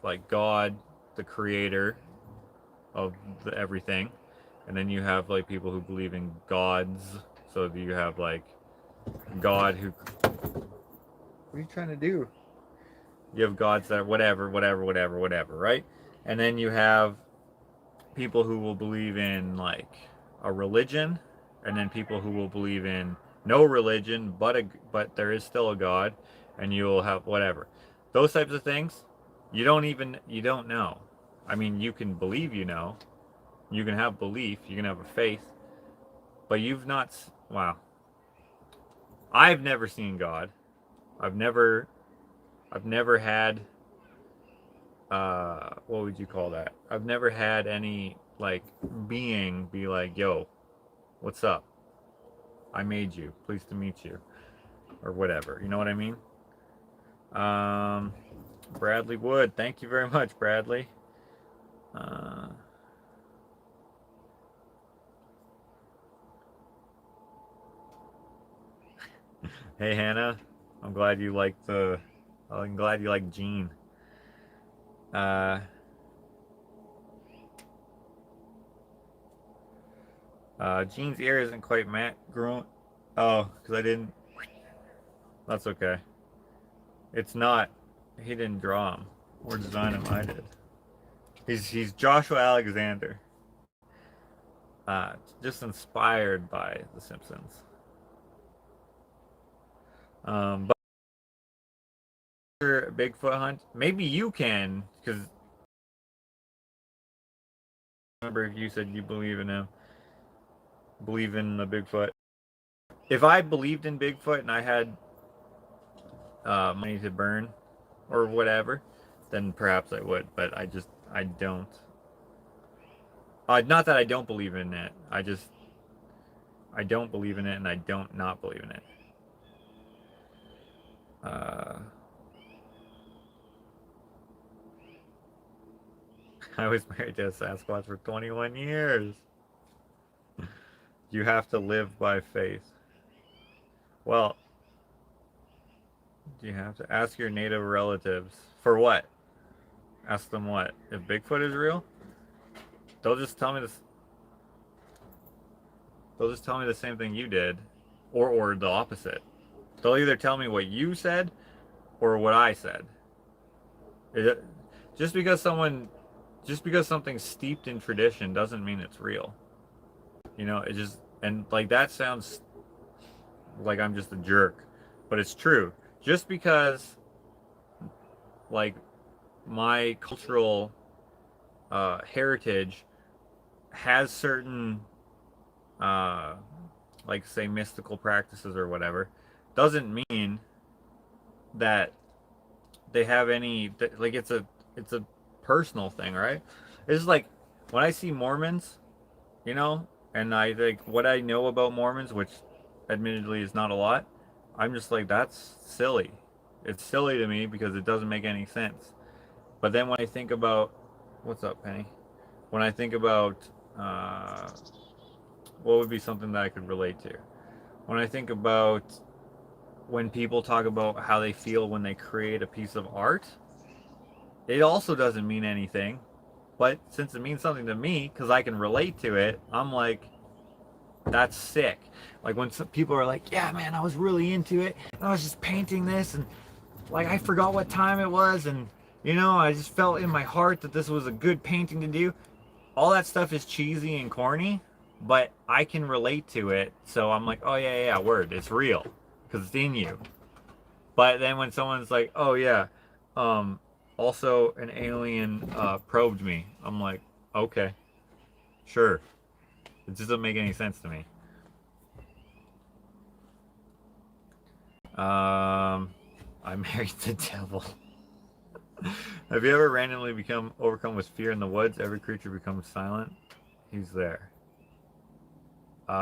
like God, the creator of everything, and then you have like people who believe in gods. So you have like God who What are you trying to do? You have gods that are whatever, right? And then you have people who will believe in like a religion, and then people who will believe in no religion, but there is still a god, and you'll have whatever. Those types of things, you don't know. I mean, you can believe, you can have belief, you can have a faith, but you've not. Wow, I've never seen God. I've never had what would you call that? I've never had any like being be like, "Yo, what's up? I made you. Pleased to meet you," or whatever. You know what I mean? Um, Bradley Wood, thank you very much, Bradley. Uh, hey Hannah, I'm glad you like Gene. Uh, Gene's ear isn't quite matte grown. Oh, because I didn't. That's okay. It's not. He didn't draw him or design him. I did. He's Joshua Alexander. Uh, just inspired by The Simpsons. But Bigfoot hunt, maybe you can, because remember you said you believe in him, believe in the Bigfoot. If I believed in Bigfoot and I had money to burn or whatever, then perhaps I would. But I don't. Not that I don't believe in it. I don't believe in it, and I don't not believe in it. I was married to a Sasquatch for 21 years. You have to live by faith. Well, you have to ask your native relatives. For what? Ask them what? If Bigfoot is real? They'll just tell me this. They'll just tell me the same thing you did, or the opposite. They'll either tell me what you said or what I said. It, just because something's steeped in tradition doesn't mean it's real. It just, and like that sounds like I'm just a jerk, but it's true. Just because like my cultural heritage has certain like say mystical practices or whatever, doesn't mean that they have any like it's a personal thing, right? It's like when I see Mormons, you know, and I like what I know about Mormons, which admittedly is not a lot, I'm just like, that's silly. It's silly to me because it doesn't make any sense. But then when I think about, what's up, Penny? When I think about what would be something that I could relate to? When I think about when people talk about how they feel when they create a piece of art, it also doesn't mean anything. But since it means something to me, because I can relate to it, I'm like, that's sick. Like when some people are like, yeah, man, I was really into it. I was just painting this, and like I forgot what time it was, and I just felt in my heart that this was a good painting to do. All that stuff is cheesy and corny, but I can relate to it. So I'm like, oh yeah, word, it's real, because it's in you. But then when someone's like, oh yeah, also an alien probed me, I'm like, okay, sure. It just doesn't make any sense to me. I married the devil. Have you ever randomly become overcome with fear in the woods? Every creature becomes silent. He's there. When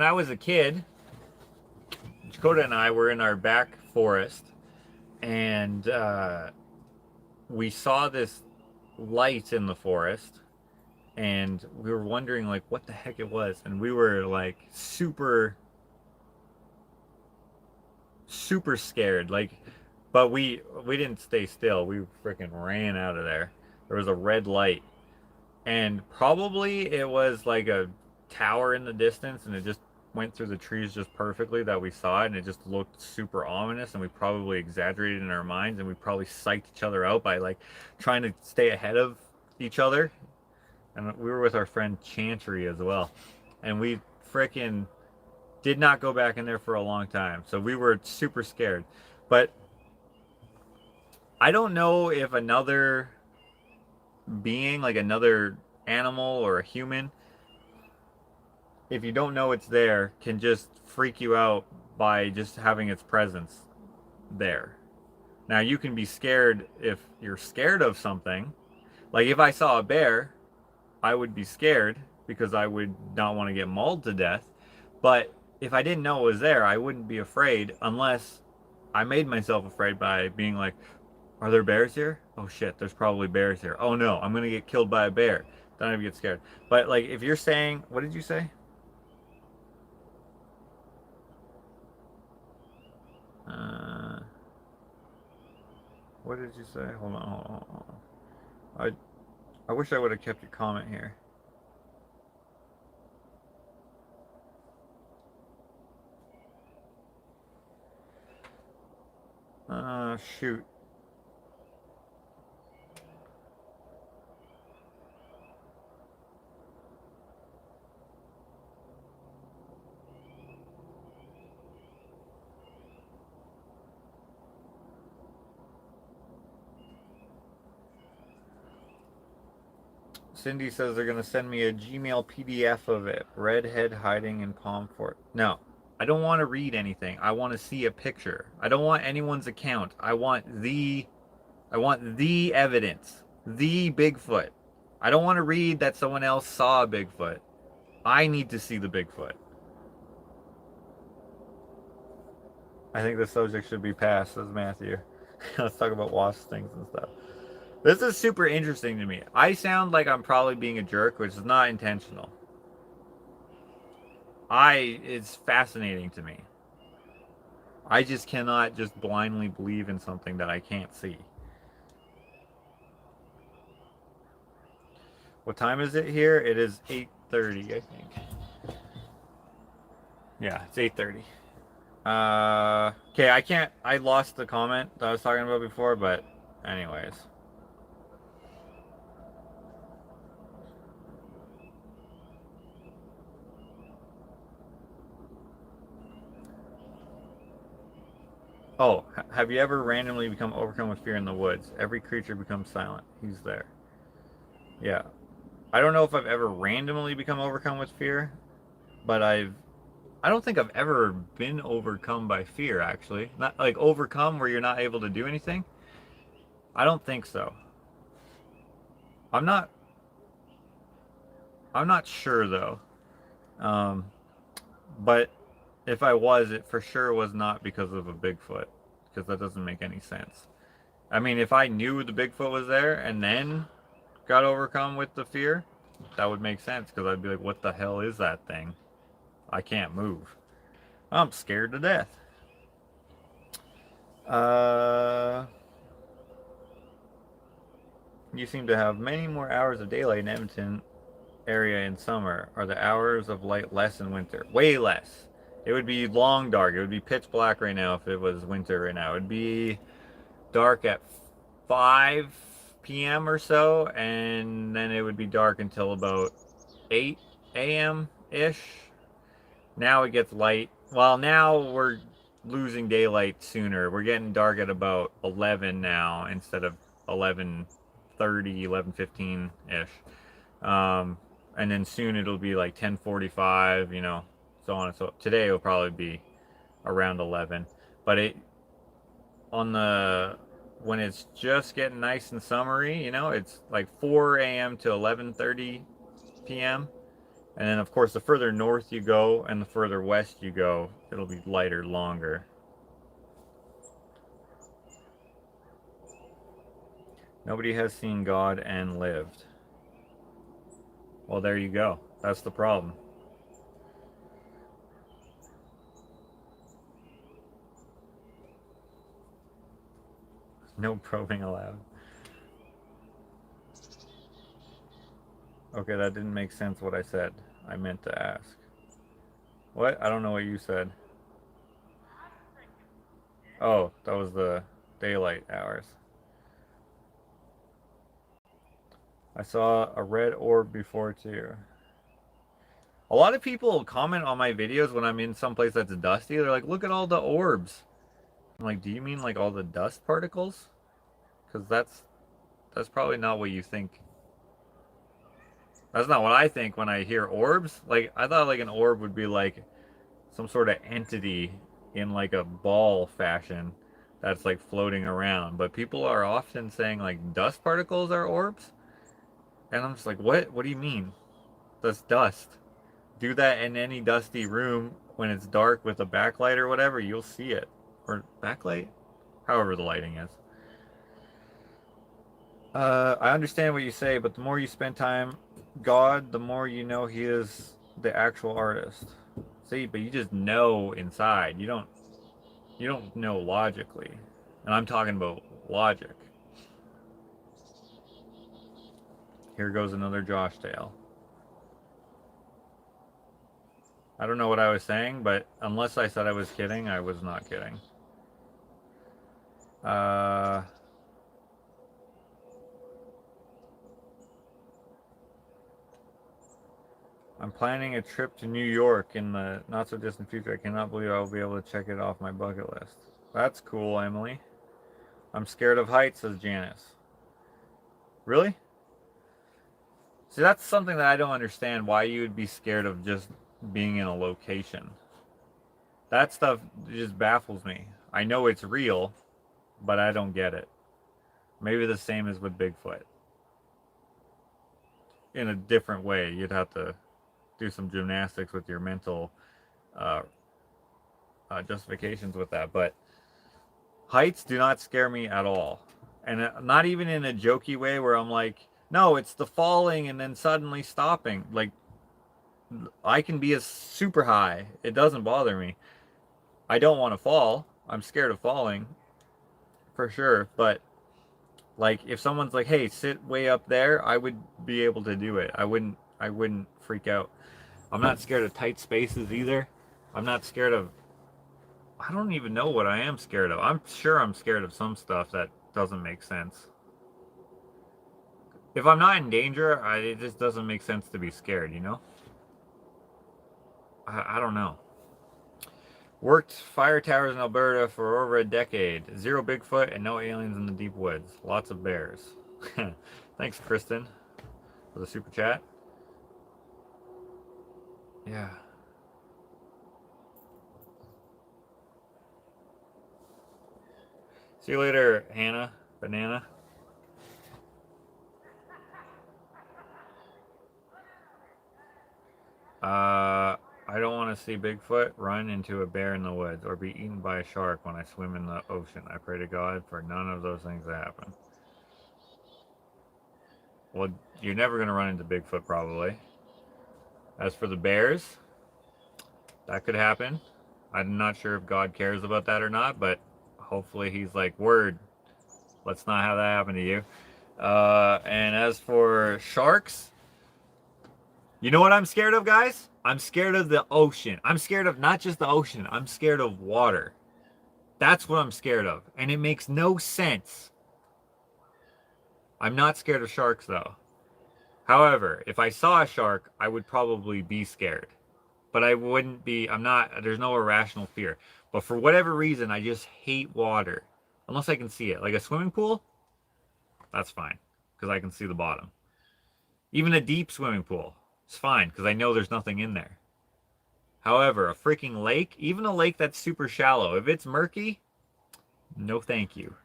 I was a kid, Dakota and I were in our back forest, and we saw this light in the forest, and we were wondering like what the heck it was, and we were like super scared, like, but we didn't stay still. We freaking ran out of there. There was a red light, and probably it was like a tower in the distance, and it just went through the trees just perfectly that we saw it, and it just looked super ominous, and we probably exaggerated in our minds, and we probably psyched each other out by like trying to stay ahead of each other. And we were with our friend Chantry as well, and we freaking did not go back in there for a long time, so we were super scared. But I don't know if another being, like another animal or a human, if you don't know it's there, can just freak you out by just having its presence there. Now, you can be scared if you're scared of something. Like if I saw a bear, I would be scared because I would not want to get mauled to death. But if I didn't know it was there, I wouldn't be afraid unless I made myself afraid by being like, are there bears here? Oh shit, there's probably bears here. Oh no, I'm gonna get killed by a bear. Then I'd get scared. But like if you're saying, what did you say? Uh, what did you say? Hold on, hold on, hold on. I wish I would have kept your comment here. Shoot. Cindy says they're going to send me a Gmail PDF of it. Redhead hiding in palm fort. No, I don't want to read anything. I want to see a picture. I don't want anyone's account. I want the evidence. The Bigfoot. I don't want to read that someone else saw a Bigfoot. I need to see the Bigfoot. I think the subject should be passed, says Matthew. Let's talk about wasp things and stuff. This is super interesting to me. I sound like I'm probably being a jerk, which is not intentional. It's fascinating to me. I just cannot just blindly believe in something that I can't see. What time is it here? It is 8:30, I think. Yeah, it's 8:30. Okay, I lost the comment that I was talking about before, but anyways. Oh, have you ever randomly become overcome with fear in the woods? Every creature becomes silent. He's there. Yeah. I don't know if I've ever randomly become overcome with fear, but I don't think I've ever been overcome by fear, actually. Not like overcome where you're not able to do anything. I don't think so. I'm not I'm not sure though. Um, but if I was, it for sure was not because of a Bigfoot, because that doesn't make any sense. I mean, if I knew the Bigfoot was there and then got overcome with the fear, that would make sense because I'd be like, what the hell is that thing? I can't move. I'm scared to death. Uh, you seem to have many more hours of daylight in Edmonton area in summer. Are the hours of light less in winter? Way less. It would be long dark. It would be pitch black right now if it was winter right now. It would be dark at 5 p.m. or so, and then it would be dark until about 8 a.m. ish. Now it gets light. Well, now we're losing daylight sooner. We're getting dark at about 11 now instead of 11:30, 11:15 ish. And then soon it'll be like 10:45, so on and so. Today it'll probably be around 11, but on the when it's just getting nice and summery, it's like 4 a.m. to 11:30 p.m. And then of course the further north you go and the further west you go, it'll be lighter longer. Nobody has seen God and lived. Well, there you go. That's the problem. No probing allowed. Okay, that didn't make sense what I said. I meant to ask. What? I don't know what you said. Oh, that was the daylight hours. I saw a red orb before too. A lot of people comment on my videos when I'm in some place that's dusty. They're like, look at all the orbs. I'm like, do you mean like all the dust particles? Because that's probably not what you think. That's not what I think when I hear orbs. Like, I thought like an orb would be like some sort of entity in like a ball fashion that's like floating around. But people are often saying like dust particles are orbs. And I'm just like, what? What do you mean? That's dust. Do that in any dusty room when it's dark with a backlight or whatever, you'll see it. Or backlight? However the lighting is. I understand what you say, but the more you spend time God, the more you know he is the actual artist. See, but you just know inside. You don't know logically. And I'm talking about logic. Here goes another Josh tale. I don't know what I was saying, but unless I said I was kidding, I was not kidding. I'm planning a trip to New York in the not so distant future. I cannot believe I'll be able to check it off my bucket list. That's cool, Emily. I'm scared of heights, says Janice. Really? See, that's something that I don't understand, why you would be scared of just being in a location. That stuff just baffles me. I know it's real, but I don't get it. Maybe the same as with Bigfoot. In a different way, you'd have to do some gymnastics with your mental uh, justifications with that. But heights do not scare me at all. And not even in a jokey way where I'm like, no, it's the falling and then suddenly stopping. Like, I can be a super high. It doesn't bother me. I don't want to fall. I'm scared of falling for sure. But like, if someone's like, hey, sit way up there, I would be able to do it. I wouldn't freak out. I'm not scared of tight spaces either. I'm not scared of, I don't even know what I am scared of. I'm sure I'm scared of some stuff that doesn't make sense. If I'm not in danger, it just doesn't make sense to be scared, you know? I don't know. Worked fire towers in Alberta for over a decade. Zero Bigfoot and no aliens in the deep woods. Lots of bears. Thanks, Kristen, for the super chat. Yeah. See you later, Hannah. Banana. I don't want to see Bigfoot run into a bear in the woods or be eaten by a shark when I swim in the ocean. I pray to God for none of those things to happen. Well, you're never going to run into Bigfoot, probably. As for the bears, that could happen. I'm not sure if God cares about that or not, but hopefully he's like, word, let's not have that happen to you. And as for sharks, you know what I'm scared of, guys? I'm scared of the ocean. I'm scared of not just the ocean. I'm scared of water. That's what I'm scared of. And it makes no sense. I'm not scared of sharks, though. However, if I saw a shark, I would probably be scared. But I wouldn't be, I'm not, there's no irrational fear. But for whatever reason, I just hate water. Unless I can see it. Like a swimming pool, that's fine. Because I can see the bottom. Even a deep swimming pool, it's fine. Because I know there's nothing in there. However, a freaking lake, even a lake that's super shallow, if it's murky, no thank you.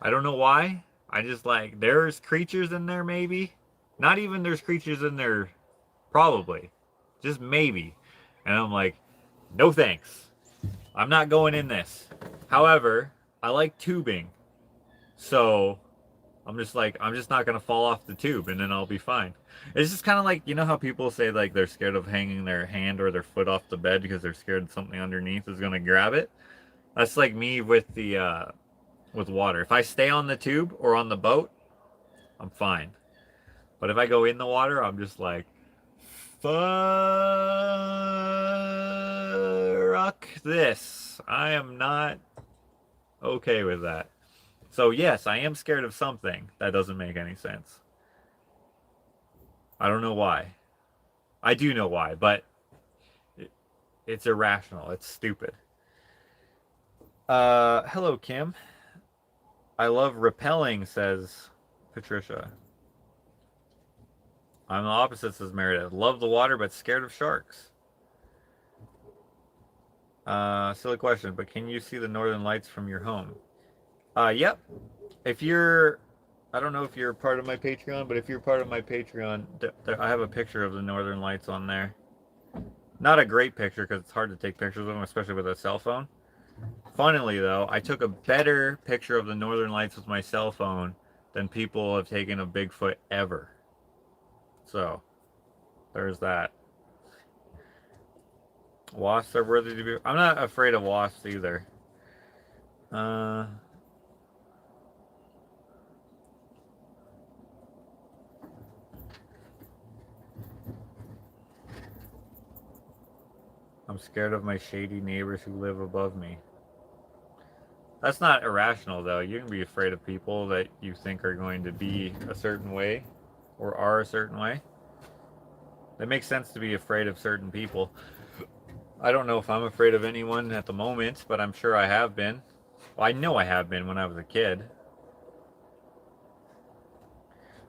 I don't know why. I just like, there's creatures in there maybe. Not even there's creatures in there, probably. Just maybe. And I'm like, no thanks. I'm not going in this. However, I like tubing. So I'm just like, I'm just not going to fall off the tube and then I'll be fine. It's just kind of like, you know how people say like they're scared of hanging their hand or their foot off the bed because they're scared something underneath is going to grab it? That's like me with the with water. If I stay on the tube or on the boat, I'm fine. But if I go in the water, I'm just like, fuck. fuck this. I am not okay with that. So yes, I am scared of something. That doesn't make any sense. I don't know why. I do know why, but it's irrational. It's stupid. Hello, Kim. I love repelling, says Patricia. I'm the opposite, says Meredith. Love the water, but scared of sharks. Silly question, but can you see the northern lights from your home? Yep. If you're, I don't know if you're part of my Patreon, but if you're part of my Patreon, I have a picture of the northern lights on there. Not a great picture because it's hard to take pictures of them, especially with a cell phone. Funnily though, I took a better picture of the northern lights with my cell phone than people have taken of Bigfoot ever. So, there's that. Wasps are worthy to be... I'm not afraid of wasps either. I'm scared of my shady neighbors who live above me. That's not irrational, though. You can be afraid of people that you think are going to be a certain way or are a certain way. It makes sense to be afraid of certain people. I don't know if I'm afraid of anyone at the moment, but I'm sure I have been. Well, I know I have been when I was a kid.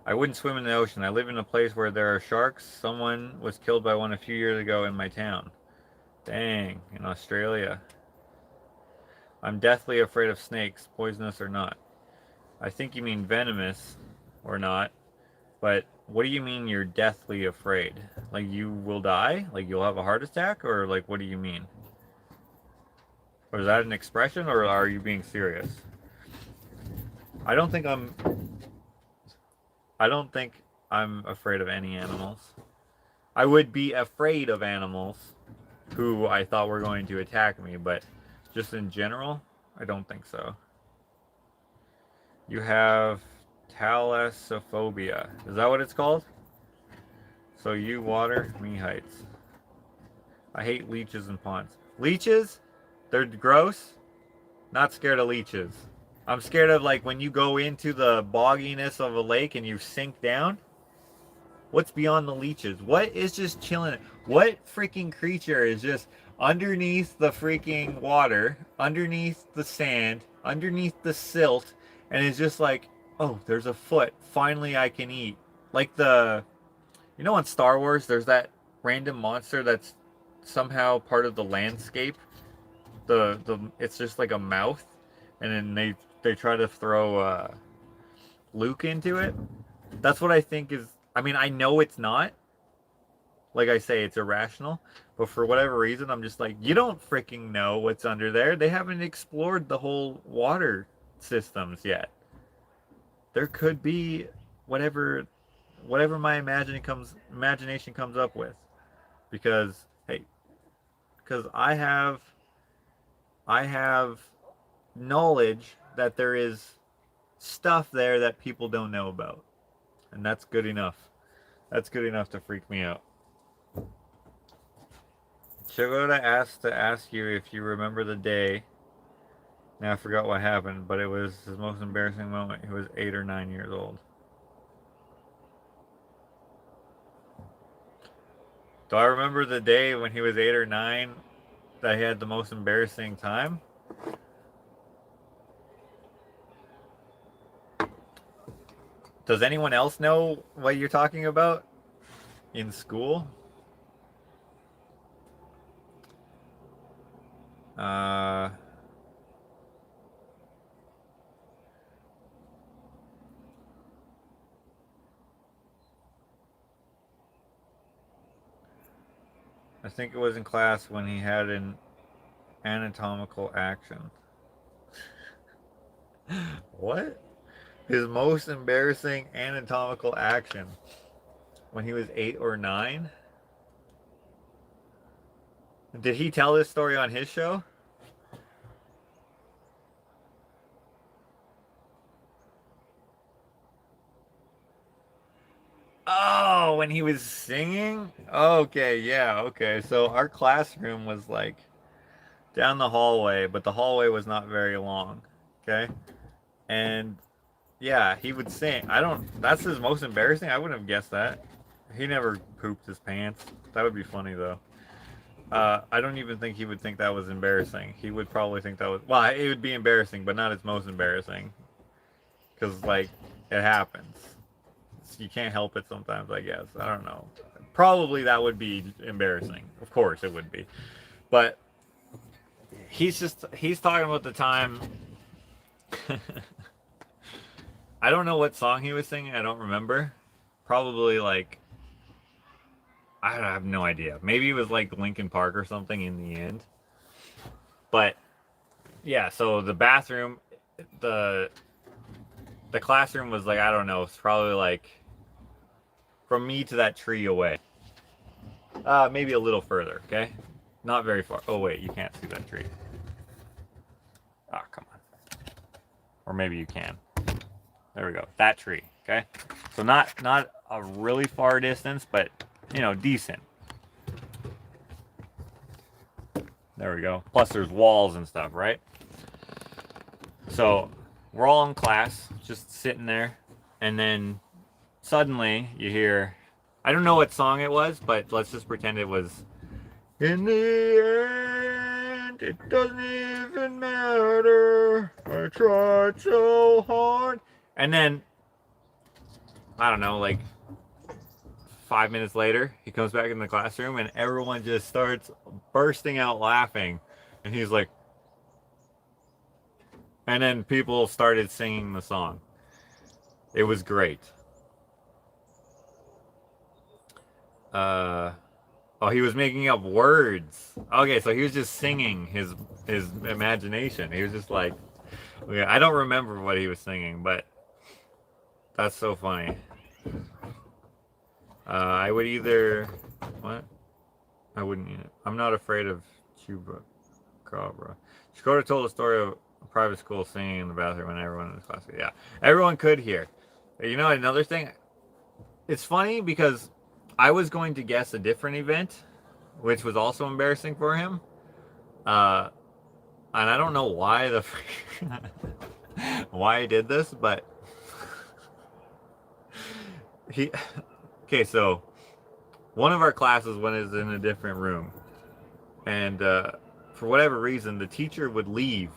I wouldn't swim in the ocean. I live in a place where there are sharks. Someone was killed by one a few years ago in my town. Dang, in Australia. I'm deathly afraid of snakes, poisonous or not. I think you mean venomous or not, but what do you mean you're deathly afraid? Like you will die? Like you'll have a heart attack? Or like what do you mean? Or is that an expression or are you being serious? I don't think I'm afraid of any animals. I would be afraid of animals who I thought were going to attack me, but just in general, I don't think so. You have thalassophobia. Is that what it's called? So you water, me heights. I hate leeches and ponds. Leeches? They're gross? Not scared of leeches. I'm scared of like when you go into the bogginess of a lake and you sink down. What's beyond the leeches? What is just chilling? What freaking creature is just underneath the freaking water, underneath the sand, underneath the silt, and is just like, oh, there's a foot. Finally, I can eat. Like you know, in Star Wars, there's that random monster that's somehow part of the landscape. It's just like a mouth, and then they try to throw Luke into it. That's what I think is. I mean, I know it's not. Like I say, it's irrational. But for whatever reason, I'm just like, you don't freaking know what's under there. They haven't explored the whole water systems yet. There could be whatever my imagination comes up with. Because, hey, because I have knowledge that there is stuff there that people don't know about. And that's good enough. That's good enough to freak me out. Shigota asked to ask you if you remember the day. Now I forgot what happened, but it was his most embarrassing moment. He was 8 or 9 years old. Do I remember the day when he was 8 or 9 that he had the most embarrassing time? Does anyone else know what you're talking about in school? I think it was in class when he had an anatomical action. What? His most embarrassing anatomical action when he was 8 or 9? Did he tell this story on his show? Oh, when he was singing? Okay, yeah, okay. So our classroom was like down the hallway, but the hallway was not very long. Okay, and yeah, he would sing. I don't. That's his most embarrassing. I wouldn't have guessed that. He never pooped his pants. That would be funny though. I don't even think he would think that was embarrassing. He would probably think that was, well, it would be embarrassing, but not its most embarrassing. Because, like, it happens. You can't help it sometimes, I guess. I don't know. Probably that would be embarrassing. Of course it would be. But he's talking about the time. I don't know what song he was singing. I don't remember. Probably, like, I have no idea. Maybe it was like Linkin Park or something in the end. But yeah, so the bathroom, the classroom was like, I don't know, it's probably like from me to that tree away. Maybe a little further, okay? Not very far. Oh wait, you can't see that tree. Ah, come on. Or maybe you can. There we go. That tree, okay? So not a really far distance, but you know, decent. There we go. Plus there's walls and stuff, right? So we're all in class, just sitting there, and then suddenly you hear, I don't know what song it was, but let's just pretend it was, in the end, it doesn't even matter, I tried so hard. And then, I don't know, like 5 minutes later, he comes back in the classroom and everyone just starts bursting out laughing. And he's like, and then people started singing the song. It was great. Oh, he was making up words. Okay, so he was just singing his imagination. He was just like, okay, I don't remember what he was singing, but that's so funny. I would either, what? I wouldn't eat it. I'm not afraid of Chupacabra. Shakota told a story of a private school singing in the bathroom and everyone in the class. Yeah, everyone could hear. You know, another thing, it's funny because I was going to guess a different event, which was also embarrassing for him. And I don't know why why I did this, but okay, so one of our classes when is in a different room, and for whatever reason the teacher would leave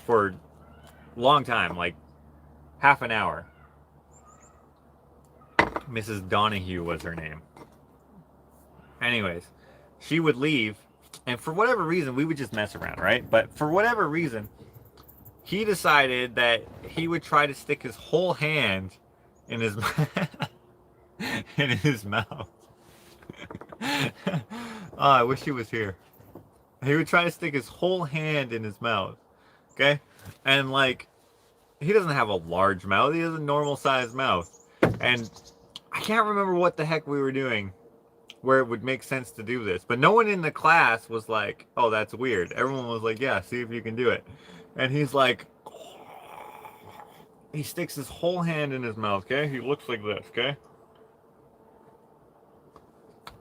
for a long time, like half an hour. Mrs. Donahue was her name. Anyways, she would leave, and for whatever reason we would just mess around, right? But for whatever reason he decided that he would try to stick his whole hand in his in his mouth. Oh, I wish he was here. He would try to stick his whole hand in his mouth. Okay? And like, he doesn't have a large mouth. He has a normal sized mouth. And I can't remember what the heck we were doing where it would make sense to do this. But no one in the class was like, oh, that's weird. Everyone was like, yeah, see if you can do it. And he's like, he sticks his whole hand in his mouth, okay? He looks like this, okay?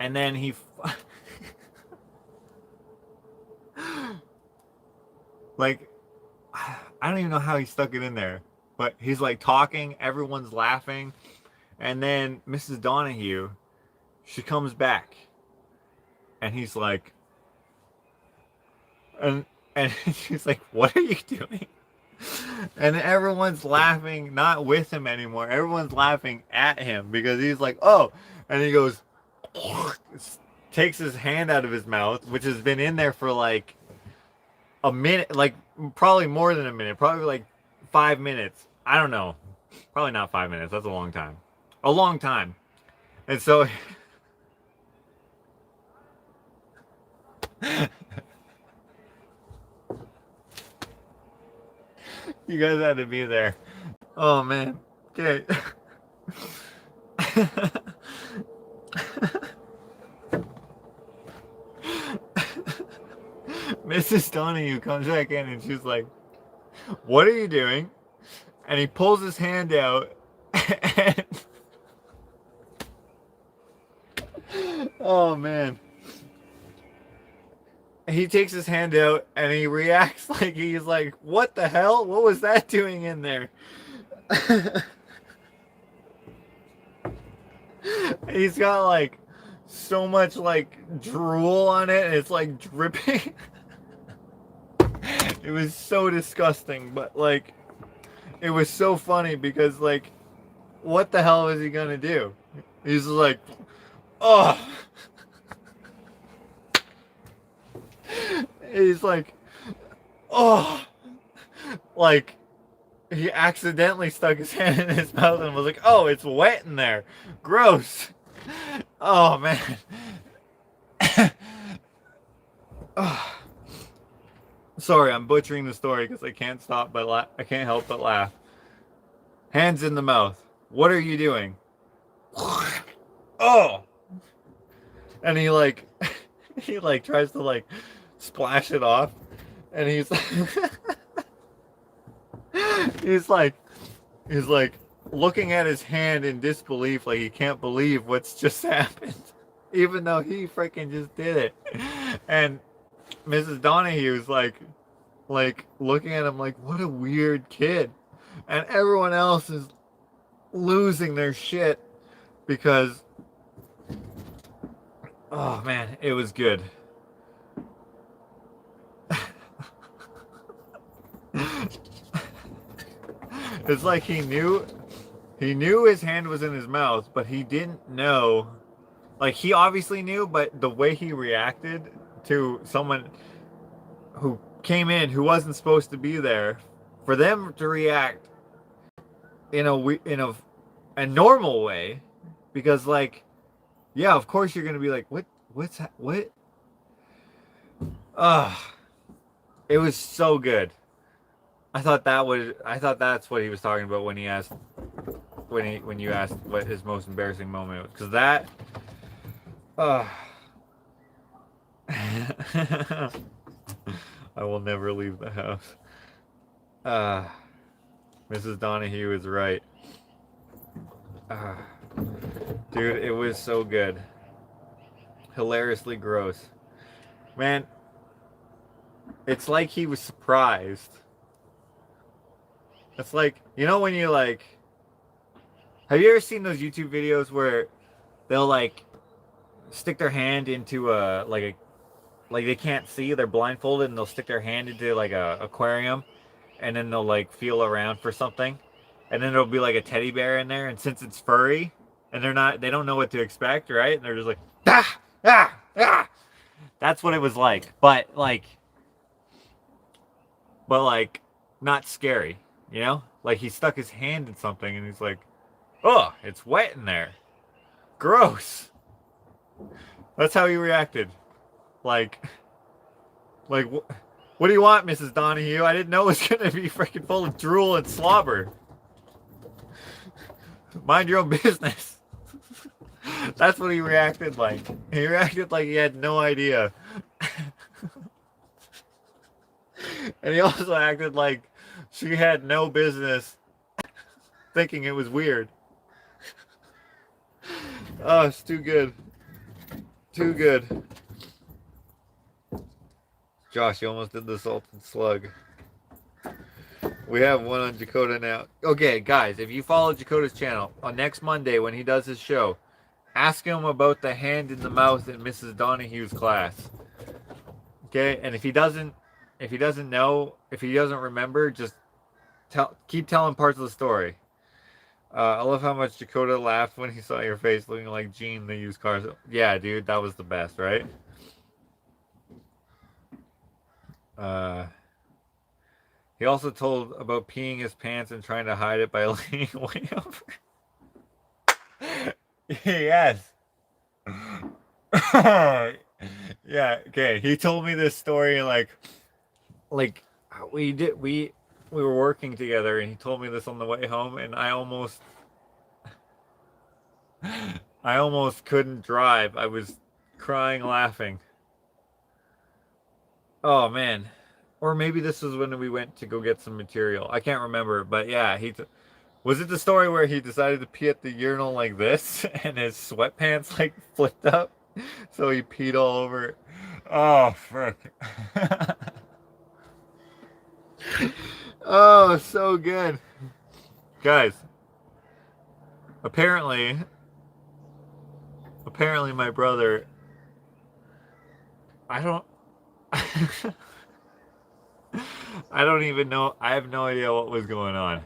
And then he like, I don't even know how he stuck it in there, but he's like talking, everyone's laughing, and then Mrs. Donahue, she comes back, and he's like, and she's like, what are you doing? And everyone's laughing, not with him anymore. Everyone's laughing at him because he's like, oh, and he goes, takes his hand out of his mouth, which has been in there for like a minute, like probably more than a minute, probably like 5 minutes. I don't know. Probably not 5 minutes. That's a long time. A long time. And so you guys had to be there. Oh man. Okay. Mrs. Donahue comes back in and she's like, what are you doing? And he pulls his hand out and oh man. he takes his hand out and he reacts like he's like, what the hell? What was that doing in there? He's got like so much like drool on it and it's like dripping. It was so disgusting, but like it was so funny because like what the hell is he gonna do? He's like, oh. He's like, oh, like he accidentally stuck his hand in his mouth and was like, oh, it's wet in there, gross. Oh man. Oh. Sorry, I'm butchering the story because I can't stop but I can't help but laugh. Hands in the mouth. What are you doing? Oh. And he like tries to like splash it off and he's he's like looking at his hand in disbelief like he can't believe what's just happened even though he freaking just did it. And Mrs. Donahue's like looking at him like, what a weird kid. And everyone else is losing their shit because, oh man, it was good. It's like he knew his hand was in his mouth, but he didn't know. Like, he obviously knew, but the way he reacted to someone who came in who wasn't supposed to be there, for them to react in a normal way, because like, yeah, of course you're gonna be like, what? It was so good. I thought that's what he was talking about when he asked when you asked what his most embarrassing moment was, because that I will never leave the house. Mrs. Donahue is right. Dude, it was so good. Hilariously gross. Man, it's like he was surprised. It's like, you know when you like, have you ever seen those YouTube videos where they'll like stick their hand into like they can't see, they're blindfolded, and they'll stick their hand into like a aquarium, and then they'll like feel around for something, and then there'll be like a teddy bear in there, and since it's furry and they don't know what to expect, right? And they're just like, ah, ah, ah. That's what it was like, but like not scary, you know? Like he stuck his hand in something and he's like, oh, it's wet in there, gross. That's how he reacted. Like what do you want, Mrs. Donahue? I didn't know it was gonna be freaking full of drool and slobber. Mind your own business. That's what he reacted like. He reacted like he had no idea. And he also acted like she had no business thinking it was weird. Oh, it's too good. Too good. Josh, you almost did the salted slug. We have one on Dakota now. Okay, guys, if you follow Dakota's channel, on next Monday when he does his show, ask him about the hand in the mouth in Mrs. Donahue's class. Okay, and if he doesn't know, if he doesn't remember, just keep telling parts of the story. I love how much Dakota laughed when he saw your face looking like Gene, the used cars. Yeah, dude, that was the best, right? He also told about peeing his pants and trying to hide it by leaning way over. Yes. Yeah, okay. He told me this story like we were working together and he told me this on the way home and I almost couldn't drive. I was crying laughing. Oh man. Or maybe this was when we went to go get some material. I can't remember, but yeah, was it the story where he decided to pee at the urinal like this and his sweatpants like flipped up? So he peed all over. Oh, frick. Oh, so good. Guys, apparently my brother, I don't I don't even know. I have no idea what was going on.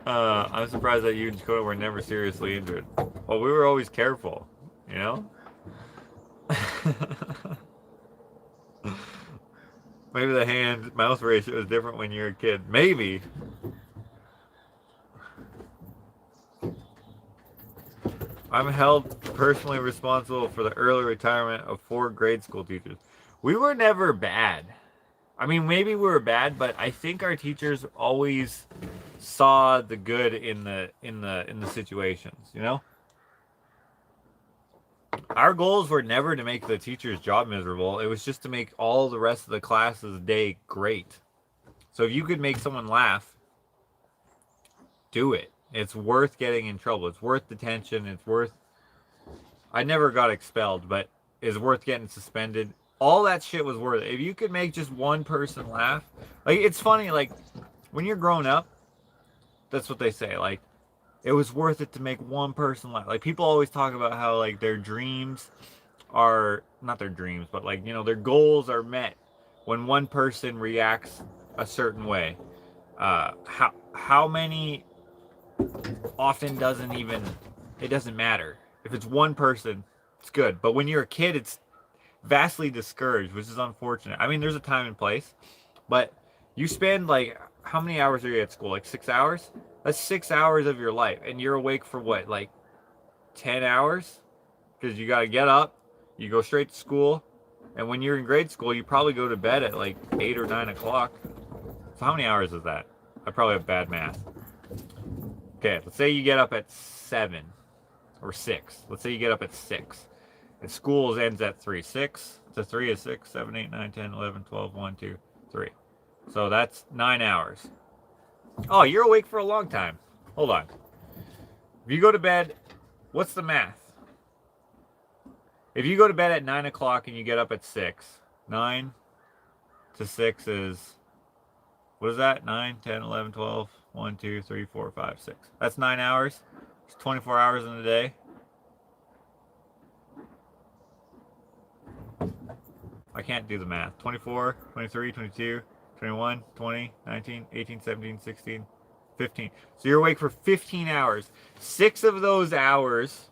I'm surprised that you and Dakota were never seriously injured. Well, we were always careful, you know? Maybe the hand-mouse ratio is different when you're a kid. Maybe. I'm held personally responsible for the early retirement of 4 grade school teachers. We were never bad. I mean, maybe we were bad, but I think our teachers always saw the good in the situations, you know? Our goals were never to make the teacher's job miserable. It was just to make all the rest of the class's day great. So if you could make someone laugh, do it. It's worth getting in trouble. It's worth detention. It's worth... I never got expelled, but it's worth getting suspended. All that shit was worth it. If you could make just one person laugh... Like, it's funny, like, when you're growing up, that's what they say. Like, it was worth it to make one person laugh. Like, people always talk about how, like, their dreams are... Not their dreams, but, like, you know, their goals are met when one person reacts a certain way. How many often doesn't even... It doesn't matter. If it's one person, it's good. But when you're a kid, it's vastly discouraged, which is unfortunate. I mean, there's a time and place, but you spend, like, how many hours are you at school? Like 6 hours? That's 6 hours of your life, and you're awake for what, like 10 hours? Because you got to get up, you go straight to school, and when you're in grade school, you probably go to bed at like 8 or 9 o'clock. So how many hours is that? I probably have bad math. Okay, let's say you get up at 7 or 6. Let's say you get up at 6. And school ends at 3. 6 to 3 is 6, 7, 8, 9, 10, 11, 12, 1, 2, 3. So that's 9 hours. Oh, you're awake for a long time. Hold on. If you go to bed, what's the math? If you go to bed at 9 o'clock and you get up at 6, 9 to 6 is, what is that? 9, 10, 11, 12, 1, 2, 3, 4, 5, 6. That's 9 hours. It's 24 hours in a day. I can't do the math. 24, 23, 22, 21, 20, 19, 18, 17, 16, 15. So you're awake for 15 hours. 6 of those hours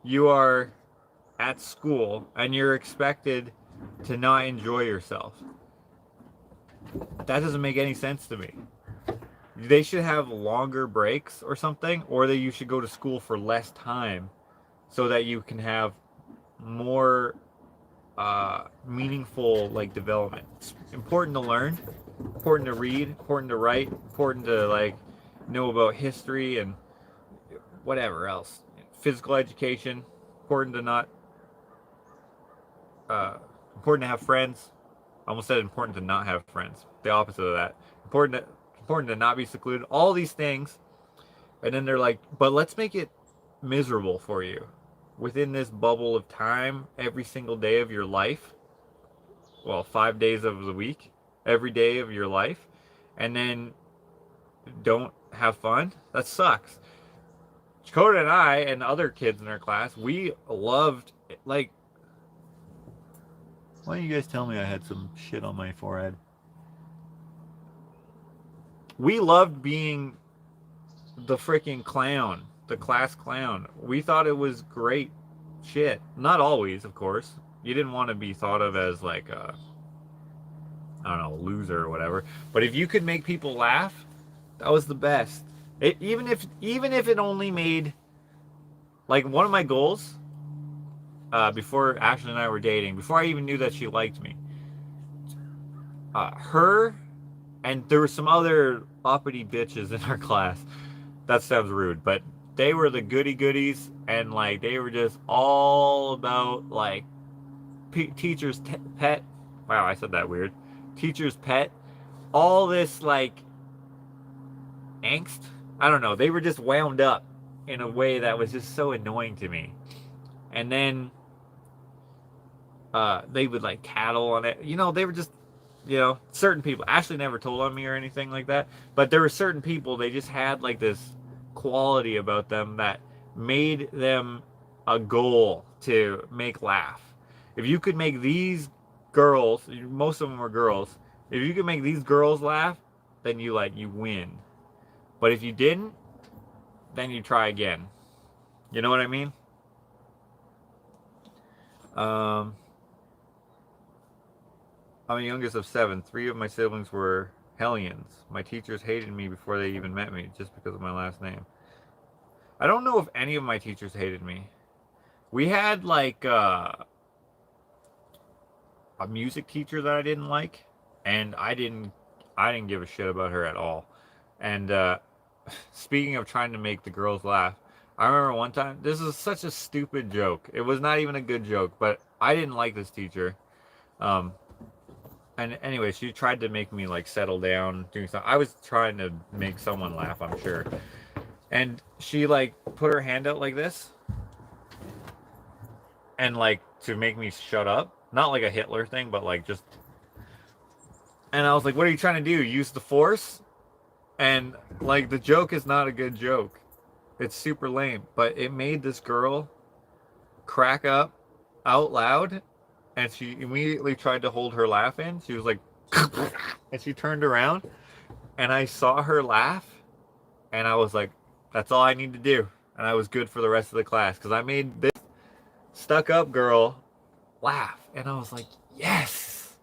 you are at school and you're expected to not enjoy yourself. That doesn't make any sense to me. They should have longer breaks or something, or that you should go to school for less time so that you can have more meaningful, like, development. It's important to learn, important to read, important to write, important to, like, know about history and whatever else. Physical education, important to not important to have friends. I almost said important to not have friends. The opposite of that. Important to not be secluded. All these things. And then they're like, but let's make it miserable for you within this bubble of time every single day of your life. Well, 5 days of the week, every day of your life, and then don't have fun. That sucks. Dakota and I and other kids in our class, we loved, like, why don't you guys tell me I had some shit on my forehead? We loved being the freaking clown, the class clown. We thought it was great shit. Not always, of course. You didn't want to be thought of as, like, a, I don't know, a loser or whatever. But if you could make people laugh, that was the best. Even if it only made, like, one of my goals, before Ashley and I were dating, before I even knew that she liked me, her, and there were some other uppity bitches in our class. That sounds rude, but they were the goody goodies, and, like, they were just all about, like, teacher's pet. Wow, I said that weird. Teacher's pet. All this, like, angst. I don't know. They were just wound up in a way that was just so annoying to me. And then they would like tattle on it. You know, they were just, you know, certain people. Ashley never told on me or anything like that, but there were certain people, they just had like this quality about them that made them a goal to make laugh. If you could make these girls, most of them were girls, if you could make these girls laugh, then you win. But if you didn't, then you try again. You know what I mean? I'm the youngest of 7. 3 of my siblings were hellions. My teachers hated me before they even met me, just because of my last name. I don't know if any of my teachers hated me. We had like a music teacher that I didn't like, and I didn't give a shit about her at all. And speaking of trying to make the girls laugh, I remember one time, this is such a stupid joke. It was not even a good joke, but I didn't like this teacher. And anyway, she tried to make me like settle down, doing something. I was trying to make someone laugh, I'm sure. And she like put her hand out like this, and like to make me shut up. Not like a Hitler thing, but like just. And I was like, "What are you trying to do? Use the force?" And like the joke is not a good joke. It's super lame, but it made this girl crack up out loud, and she immediately tried to hold her laugh in. She was like, and she turned around, and I saw her laugh, and I was like, that's all I need to do. And I was good for the rest of the class, because I made this stuck-up girl laugh. And I was like, yes!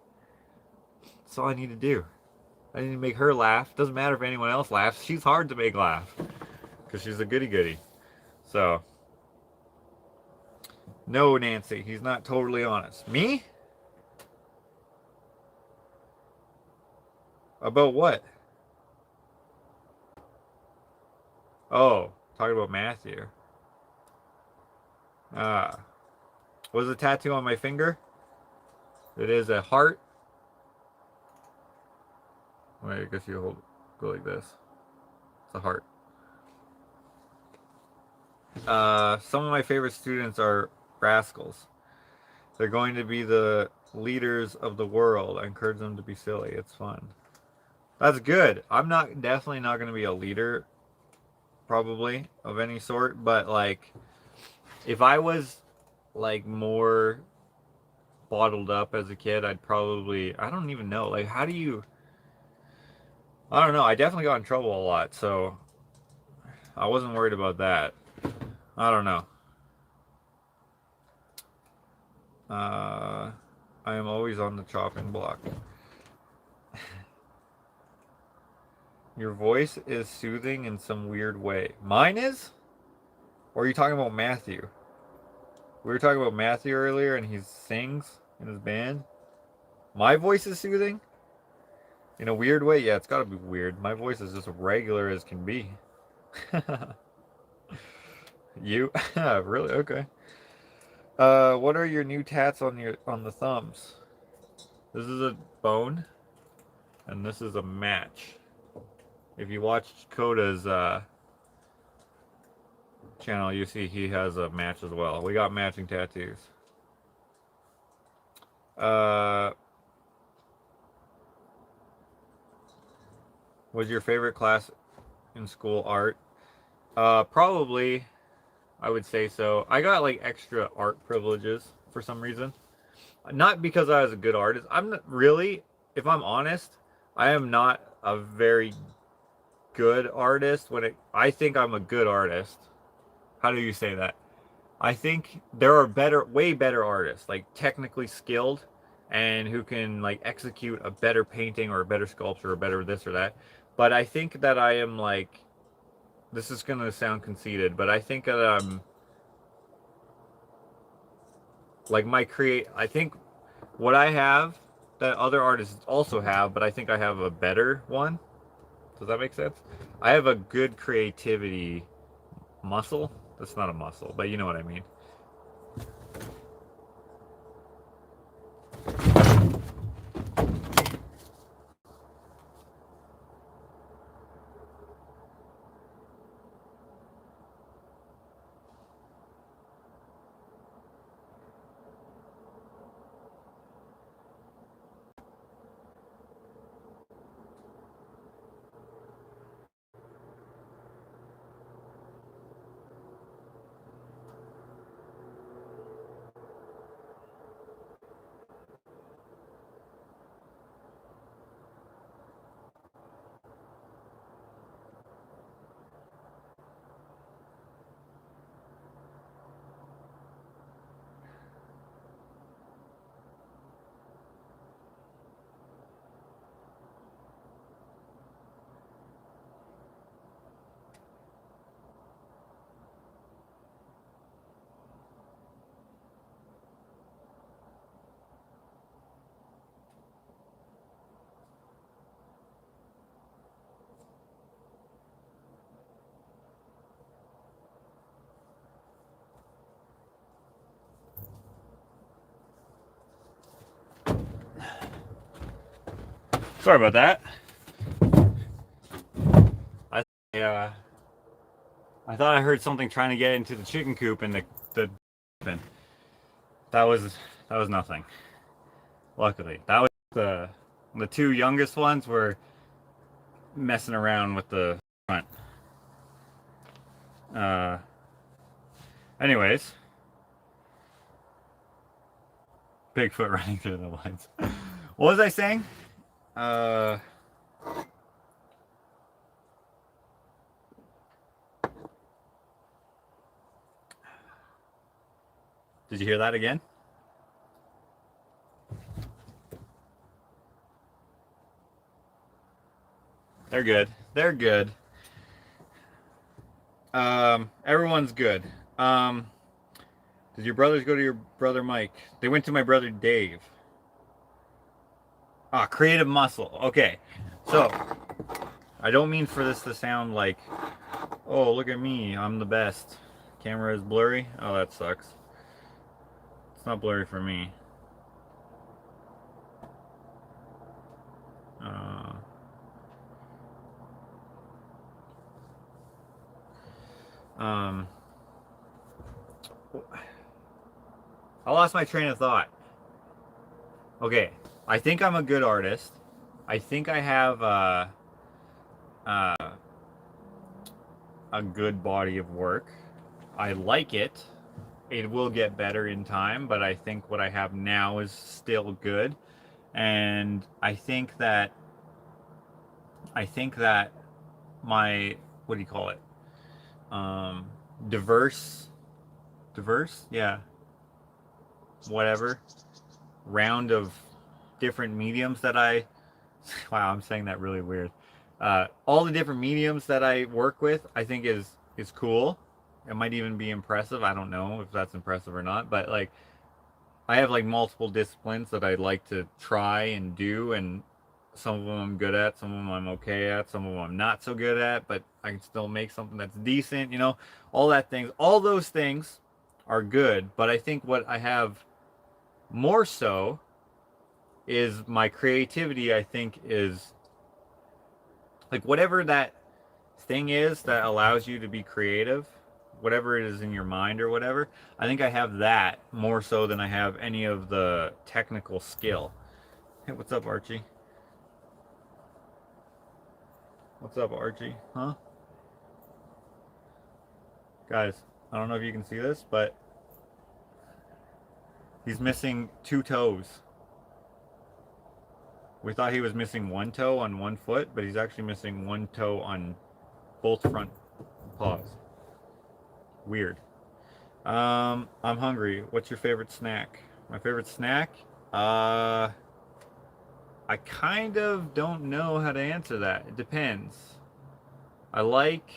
That's all I need to do. I need to make her laugh. Doesn't matter if anyone else laughs. She's hard to make laugh, because she's a goody-goody. So, no, Nancy, he's not totally honest. Me? About what? Oh, talking about Matthew. Was a tattoo on my finger? It is a heart. Wait, I guess you go like this. It's a heart. Some of my favorite students are rascals. They're going to be the leaders of the world. I encourage them to be silly. It's fun. That's good. I'm definitely not going to be a leader, probably, of any sort. But, like, if I was, like, more bottled up as a kid, I'd probably, I don't even know. Like, how do you, I don't know. I definitely got in trouble a lot, so I wasn't worried about that. I don't know. I am always on the chopping block. Your voice is soothing in some weird way. Mine is? Or are you talking about Matthew? We were talking about Matthew earlier, and he sings in his band. My voice is soothing? In a weird way? Yeah, it's gotta be weird. My voice is just regular as can be. You? Really? Okay. What are your new tats on the thumbs? This is a bone, and this is a match. If you watch Coda's channel, you see he has a match as well. We got matching tattoos. Was your favorite class in school art? Probably, I would say so. I got like extra art privileges for some reason. Not because I was a good artist. I'm not really, if I'm honest, I am not a very good artist I think I'm a good artist. How do you say that? I think there are way better artists, like technically skilled and who can like execute a better painting or a better sculpture or better this or that. But I think that I am like, this is going to sound conceited, but I think that I'm like I think what I have that other artists also have, but I think I have a better one. Does that make sense? I have a good creativity muscle. That's not a muscle, but you know what I mean. Sorry about that. I thought I heard something trying to get into the chicken coop, and the that was nothing. Luckily, that was the two youngest ones were messing around with the front. Anyways, Bigfoot running through the woods. What was I saying? Did you hear that again? They're good. They're good. Everyone's good. Did your brothers go to your brother Mike? They went to my brother Dave. Ah, creative muscle. Okay. So, I don't mean for this to sound like, oh, look at me, I'm the best. Camera is blurry. Oh, that sucks. It's not blurry for me. I lost my train of thought. Okay, I think I'm a good artist. I think I have a good body of work. I like it. It will get better in time, but I think what I have now is still good. And I think that my, what do you call it? Diverse, yeah, whatever, round of different mediums that I, wow, I'm saying that really weird. All the different mediums that I work with, I think is cool. It might even be impressive. I don't know if that's impressive or not, but like, I have like multiple disciplines that I like to try and do, and some of them I'm good at, some of them I'm okay at, some of them I'm not so good at, but I can still make something that's decent, you know, all those things are good, but I think what I have more so is my creativity. I think is like whatever that thing is that allows you to be creative, whatever it is in your mind or whatever, I think I have that more so than I have any of the technical skill. Hey, what's up, Archie? What's up, Archie? Huh? Guys, I don't know if you can see this, but he's missing 2 toes. We thought he was missing 1 toe on 1 foot, but he's actually missing 1 toe on both front paws. Weird. I'm hungry. What's your favorite snack? My favorite snack? I kind of don't know how to answer that. It depends. I like...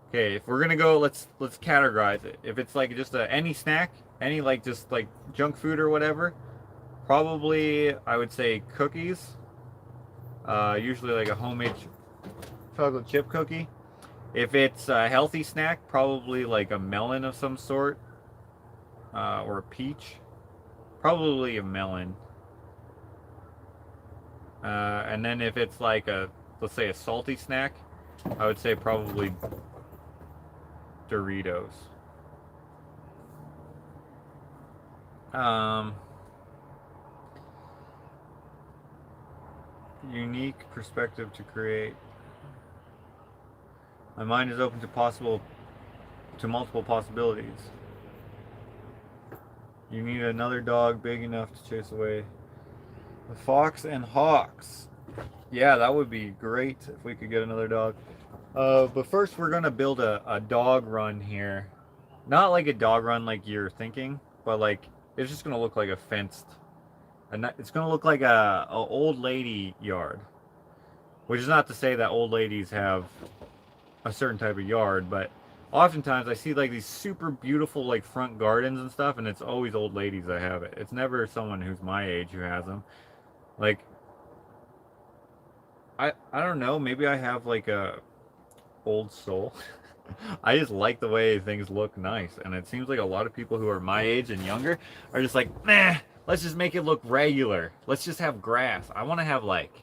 Okay, if we're gonna go, let's categorize it. If it's like just any snack, any like just like junk food or whatever, probably I would say cookies. Usually like a homemade chocolate chip cookie. If it's a healthy snack, probably like a melon of some sort, or a peach. Probably a melon. And then if it's like let's say a salty snack, I would say probably Doritos. Unique perspective to create. My mind is open to multiple possibilities. You need another dog big enough to chase away the fox and hawks. Yeah, that would be great if we could get another dog. But first we're gonna build a dog run here. Not like a dog run like you're thinking, but like it's just gonna look like a fenced, and it's gonna look like a old lady yard. Which is not to say that old ladies have a certain type of yard, but oftentimes I see like these super beautiful like front gardens and stuff, and it's always old ladies that have it. It's never someone who's my age who has them. Like, I don't know, maybe I have like a old soul. I just like the way things look nice, and it seems like a lot of people who are my age and younger are just like, meh, let's just make it look regular. Let's just have grass. I want to have like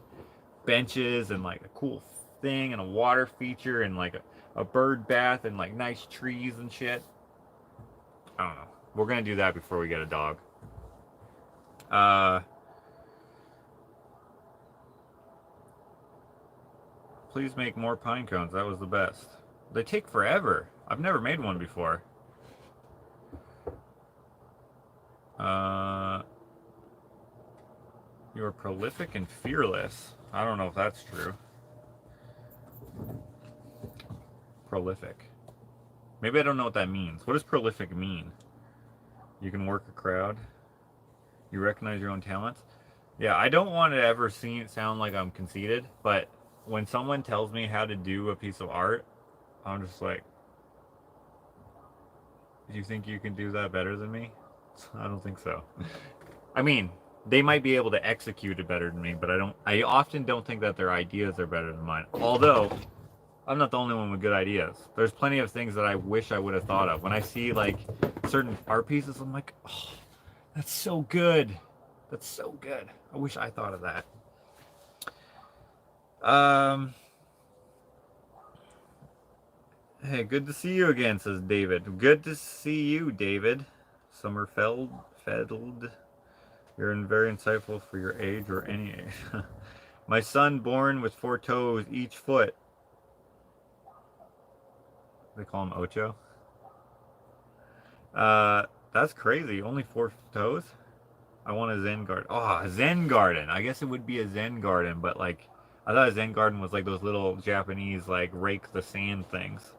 benches and like a cool thing and a water feature and like a bird bath and like nice trees and shit. I don't know. We're gonna do that before we get a dog. Please make more pine cones. That was the best. They take forever. I've never made one before. You're prolific and fearless. I don't know if that's true. Prolific. Maybe I don't know what that means. What does prolific mean? You can work a crowd. You recognize your own talents. Yeah, I don't want to ever sound like I'm conceited, but when someone tells me how to do a piece of art, I'm just like, do you think you can do that better than me? I don't think so. I mean, they might be able to execute it better than me, but I often don't think that their ideas are better than mine. Although, I'm not the only one with good ideas. There's plenty of things that I wish I would have thought of. When I see like certain art pieces, I'm like, oh, that's so good. That's so good. I wish I thought of that. Hey, good to see you again, says David. Good to see you, David. Summerfeld. You're very insightful for your age or any age. My son born with 4 toes each foot. They call him Ocho. That's crazy. Only 4 toes? I want a Zen garden. Oh, a Zen garden. I guess it would be a Zen garden, but like, I thought a Zen garden was like those little Japanese, like, rake the sand things.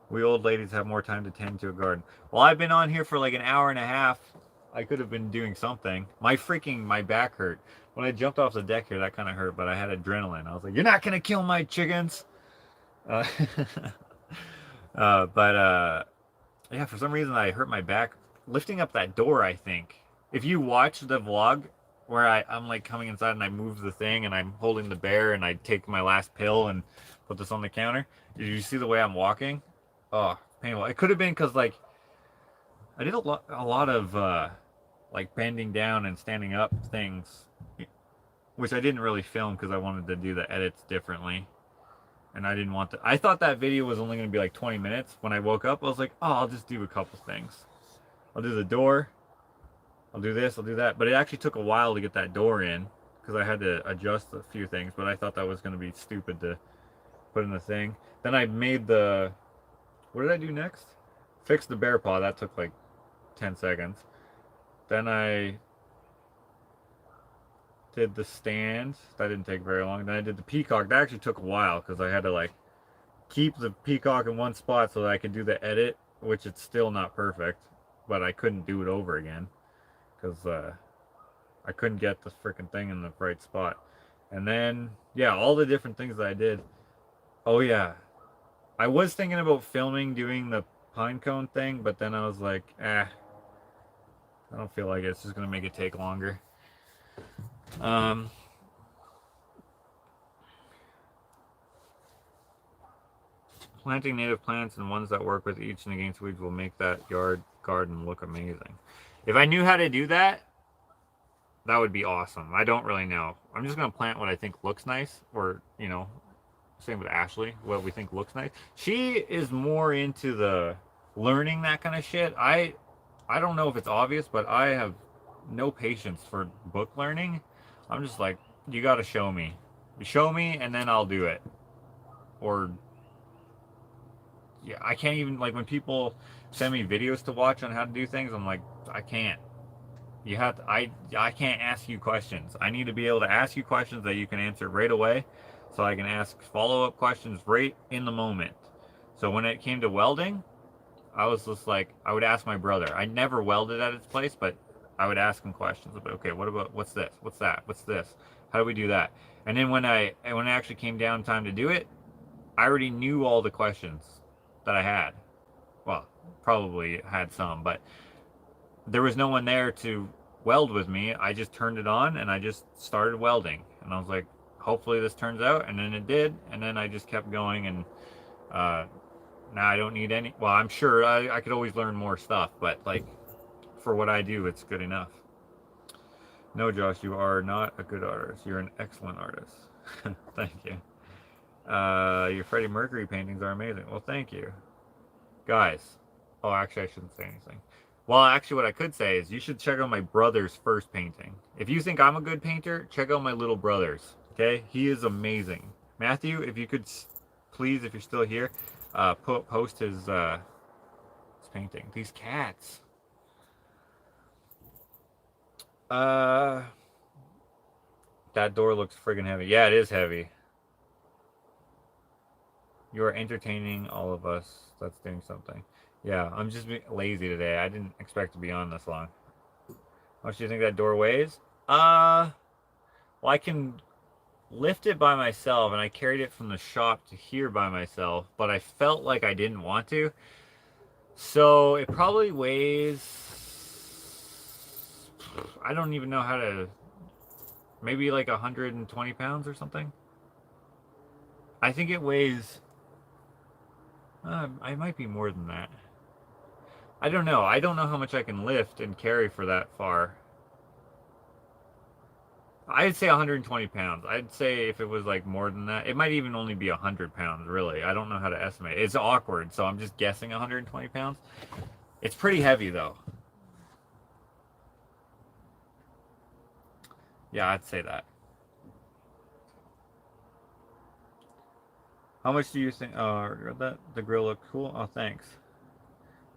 We old ladies have more time to tend to a garden. Well, I've been on here for like an hour and a half. I could have been doing something. My back hurt. When I jumped off the deck here, that kind of hurt, but I had adrenaline. I was like, you're not going to kill my chickens. Yeah, for some reason I hurt my back lifting up that door, I think. If you watch the vlog where I'm like coming inside and I move the thing and I'm holding the bear and I take my last pill and put this on the counter, did you see the way I'm walking? Oh, painful. It could have been because like I did a lot of like bending down and standing up things, which I didn't really film because I wanted to do the edits differently. And I didn't want to. I thought that video was only going to be like 20 minutes. When I woke up, I was like, oh, I'll just do a couple things. I'll do the door. I'll do this. I'll do that. But it actually took a while to get that door in because I had to adjust a few things. But I thought that was going to be stupid to put in the thing. Then I made the... What did I do next? Fix the bear paw. That took like 10 seconds. Then I did the stand. That didn't take very long. Then I did the peacock. That actually took a while because I had to like keep the peacock in one spot so that I could do the edit, which it's still not perfect, but I couldn't do it over again because I couldn't get the freaking thing in the right spot. And then, yeah, all the different things that I did. Oh yeah, I was thinking about filming doing the pine cone thing, but then I was like, I don't feel like it. It's just gonna make it take longer. Planting native plants and ones that work with each and against weeds will make that garden look amazing. If I knew how to do that, that would be awesome. I don't really know. I'm just going to plant what I think looks nice, or, you know, same with Ashley, what we think looks nice. She is more into the learning that kind of shit. I don't know if it's obvious, but I have no patience for book learning. I'm just like, you got to show me. Show me, and then I'll do it. Or... yeah, I can't even, like, when people send me videos to watch on how to do things, I'm like, I can't. You have to, I can't ask you questions. I need to be able to ask you questions that you can answer right away, so I can ask follow-up questions right in the moment. So when it came to welding, I was just like, I would ask my brother. I never welded at his place, but I would ask him questions about, okay, what about, what's this? What's that? What's this? How do we do that? And then when it actually came down time to do it, I already knew all the questions that I had. Well, probably had some, but there was no one there to weld with me. I just turned it on and I just started welding, and I was like, hopefully this turns out, and then it did, and then I just kept going, and now I don't need any, well, I'm sure I could always learn more stuff, but like for what I do, it's good enough. No, Josh, you are not a good artist. You're an excellent artist. Thank you. Your Freddie Mercury paintings are amazing. Well, thank you. Guys. Oh, actually, I shouldn't say anything. Well, actually, what I could say is you should check out my brother's first painting. If you think I'm a good painter, check out my little brother's. Okay? He is amazing. Matthew, if you could, please, if you're still here, post his painting. These cats. That door looks friggin' heavy. Yeah, it is heavy. You are entertaining all of us. That's doing something. Yeah, I'm just lazy today. I didn't expect to be on this long. How much do you think that door weighs? Well, I can lift it by myself, and I carried it from the shop to here by myself, but I felt like I didn't want to. So it probably weighs, I don't even know how to, maybe like 120 pounds or something. I think it weighs, I might be more than that. I don't know. I don't know how much I can lift and carry for that far. I'd say 120 pounds. I'd say if it was like more than that, it might even only be 100 pounds, really. I don't know how to estimate. It's awkward, so I'm just guessing 120 pounds. It's pretty heavy, though. Yeah, I'd say that. How much do you think? That the grill looked cool. Oh, thanks.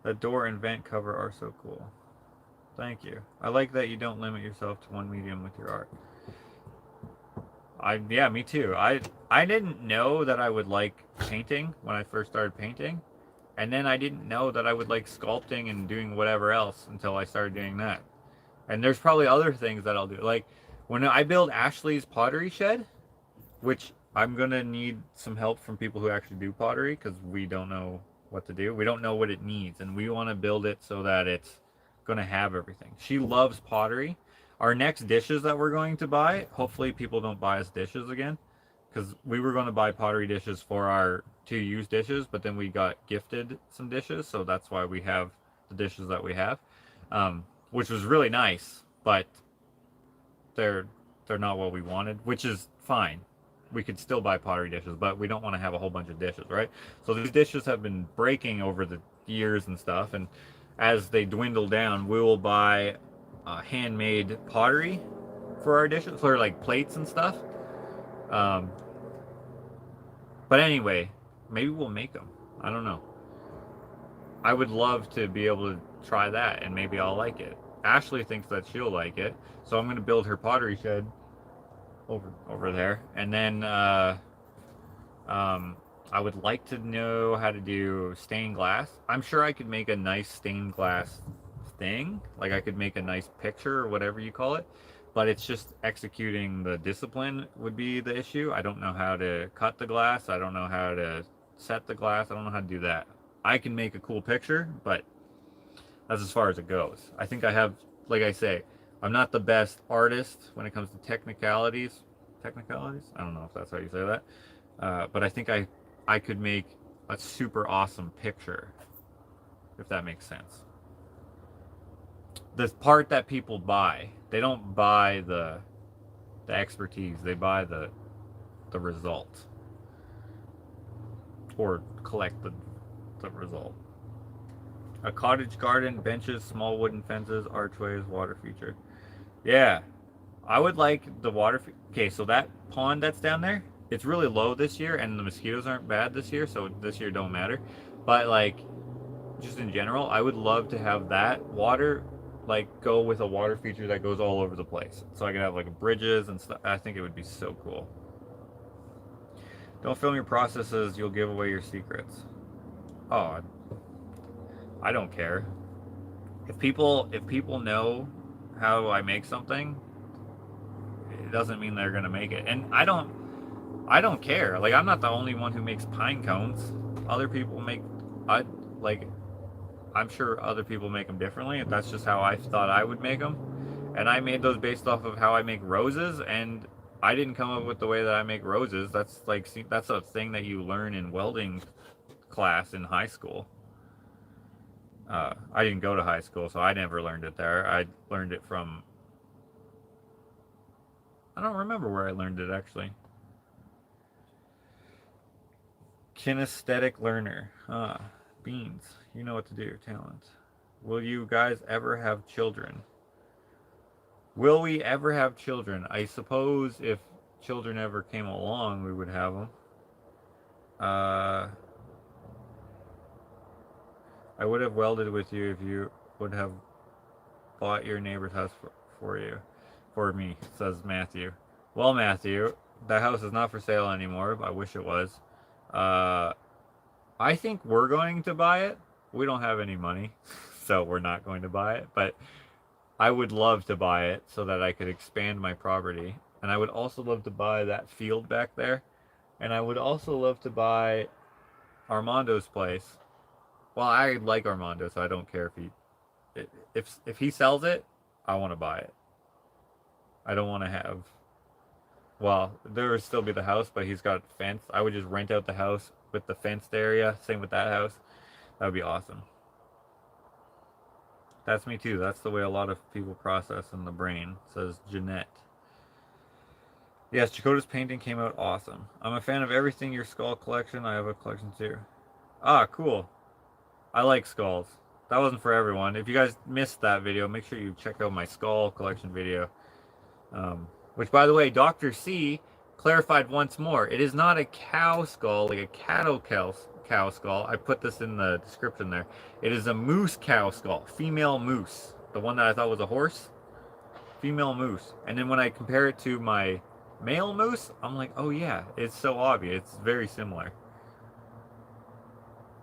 The door and vent cover are so cool. Thank you. I like that you don't limit yourself to one medium with your art. Yeah, me too. I didn't know that I would like painting when I first started painting, and then I didn't know that I would like sculpting and doing whatever else until I started doing that. And there's probably other things that I'll do. Like when I build Ashley's pottery shed, which I'm gonna need some help from people who actually do pottery because we don't know what to do. We don't know what it needs, and we want to build it so that it's gonna have everything. She loves pottery. Our next dishes that we're going to buy, hopefully people don't buy us dishes again, because we were going to buy pottery dishes for our 2-use dishes, but then we got gifted some dishes, so that's why we have the dishes that we have, which was really nice, but they're not what we wanted, which is fine. We could still buy pottery dishes, but we don't want to have a whole bunch of dishes, right? So these dishes have been breaking over the years and stuff, and as they dwindle down, we will buy handmade pottery for our dishes, for like plates and stuff. But anyway, maybe we'll make them. I don't know. I would love to be able to try that, and maybe I'll like it. Ashley thinks that she'll like it, so I'm going to build her pottery shed over there, and then I would like to know how to do stained glass. I'm sure I could make a nice stained glass thing, like I could make a nice picture or whatever you call it, but it's just executing the discipline would be the issue. I don't know how to cut the glass. I don't know how to set the glass. I don't know how to do that. I can make a cool picture, but that's as far as it goes. I think I have, like I say, I'm not the best artist when it comes to technicalities. Technicalities? I don't know if that's how you say that. But I think I could make a super awesome picture, if that makes sense. The part that people buy, they don't buy the expertise, they buy the result, or collect the result. A cottage garden, benches, small wooden fences, archways, water feature. Yeah, I would like the water. Okay, so that pond that's down there, it's really low this year, and the mosquitoes aren't bad this year, so this year don't matter. But like, just in general, I would love to have that water like go with a water feature that goes all over the place, so I could have like bridges and stuff. I think it would be so cool. Don't film your processes, you'll give away your secrets. Oh, I don't care. If people know how I make something, it doesn't mean they're gonna make it. And I don't care. Like, I'm not the only one who makes pine cones. Other people make, I'm sure other people make them differently. That's just how I thought I would make them. And I made those based off of how I make roses, and I didn't come up with the way that I make roses. That's a thing that you learn in welding class in high school. I didn't go to high school, so I never learned it there. I learned it from... I don't remember where I learned it, actually. Kinesthetic learner. Beans. You know what to do, your talent. Will you guys ever have children? Will we ever have children? I suppose if children ever came along, we would have them. I would have welded with you if you would have bought your neighbor's house for me, says Matthew. Well, Matthew, that house is not for sale anymore. I wish it was. I think we're going to buy it. We don't have any money, so we're not going to buy it. But I would love to buy it so that I could expand my property. And I would also love to buy that field back there. And I would also love to buy Armando's place. Well, I like Armando, so I don't care if he sells it, I want to buy it. I don't want to have... Well, there would still be the house, but he's got a fence. I would just rent out the house with the fenced area. Same with that house. That would be awesome. That's me too. That's the way a lot of people process in the brain, says Jeanette. Yes, Jakota's painting came out awesome. I'm a fan of everything your skull collection. I have a collection too. Ah, cool. I like skulls. That wasn't for everyone. If you guys missed that video, make sure you check out my skull collection video. Which, by the way, Dr. C clarified once more. It is not a cow skull, like a cattle cow skull. I put this in the description there. It is a moose cow skull. Female moose. The one that I thought was a horse. Female moose. And then when I compare it to my male moose, I'm like, oh yeah, it's so obvious. It's very similar.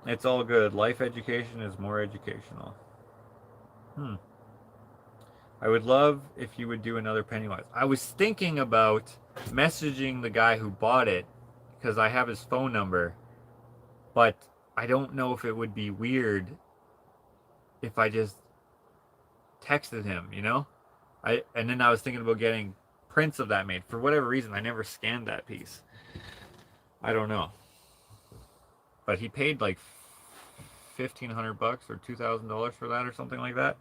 It's all good. Life education is more educational. I would love if you would do another Pennywise. I was thinking about messaging the guy who bought it because I have his phone number, but I don't know if it would be weird if I just texted him, you know? And then I was thinking about getting prints of that made. For whatever reason, I never scanned that piece. I don't know. But he paid like $1,500 or $2,000 for that or something like that.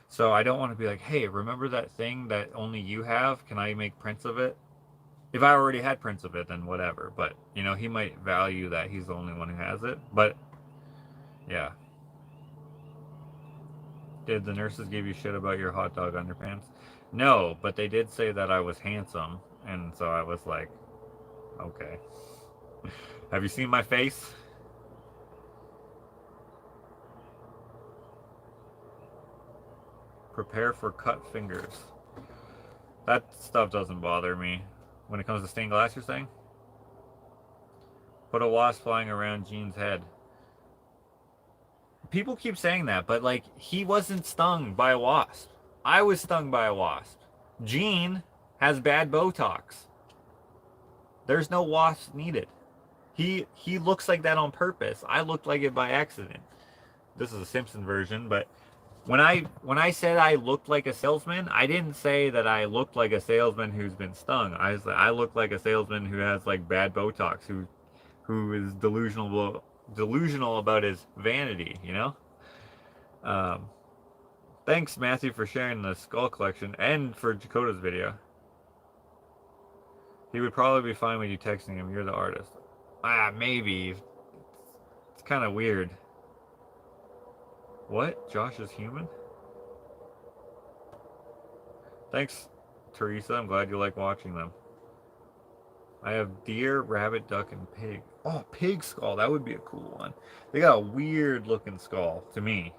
So I don't want to be like, hey, remember that thing that only you have? Can I make prints of it? If I already had prints of it, then whatever. But, you know, he might value that he's the only one who has it. But, yeah. Did the nurses give you shit about your hot dog underpants? No, but they did say that I was handsome. And so I was like, okay. Have you seen my face? Prepare for cut fingers. That stuff doesn't bother me. When it comes to stained glass, you're saying? Put a wasp flying around Gene's head. People keep saying that, but like, he wasn't stung by a wasp. I was stung by a wasp. Gene has bad Botox. There's no wasp needed. He looks like that on purpose. I looked like it by accident. This is a Simpson version, but when I said I looked like a salesman, I didn't say that I looked like a salesman who's been stung. I look like a salesman who has like bad Botox, who is delusional about his vanity, you know? Thanks, Matthew, for sharing the skull collection and for Jakota's video. He would probably be fine with you texting him. You're the artist. Maybe. It's kind of weird. What? Josh is human? Thanks, Teresa. I'm glad you like watching them. I have deer, rabbit, duck, and pig. Oh, pig skull. That would be a cool one. They got a weird looking skull to me.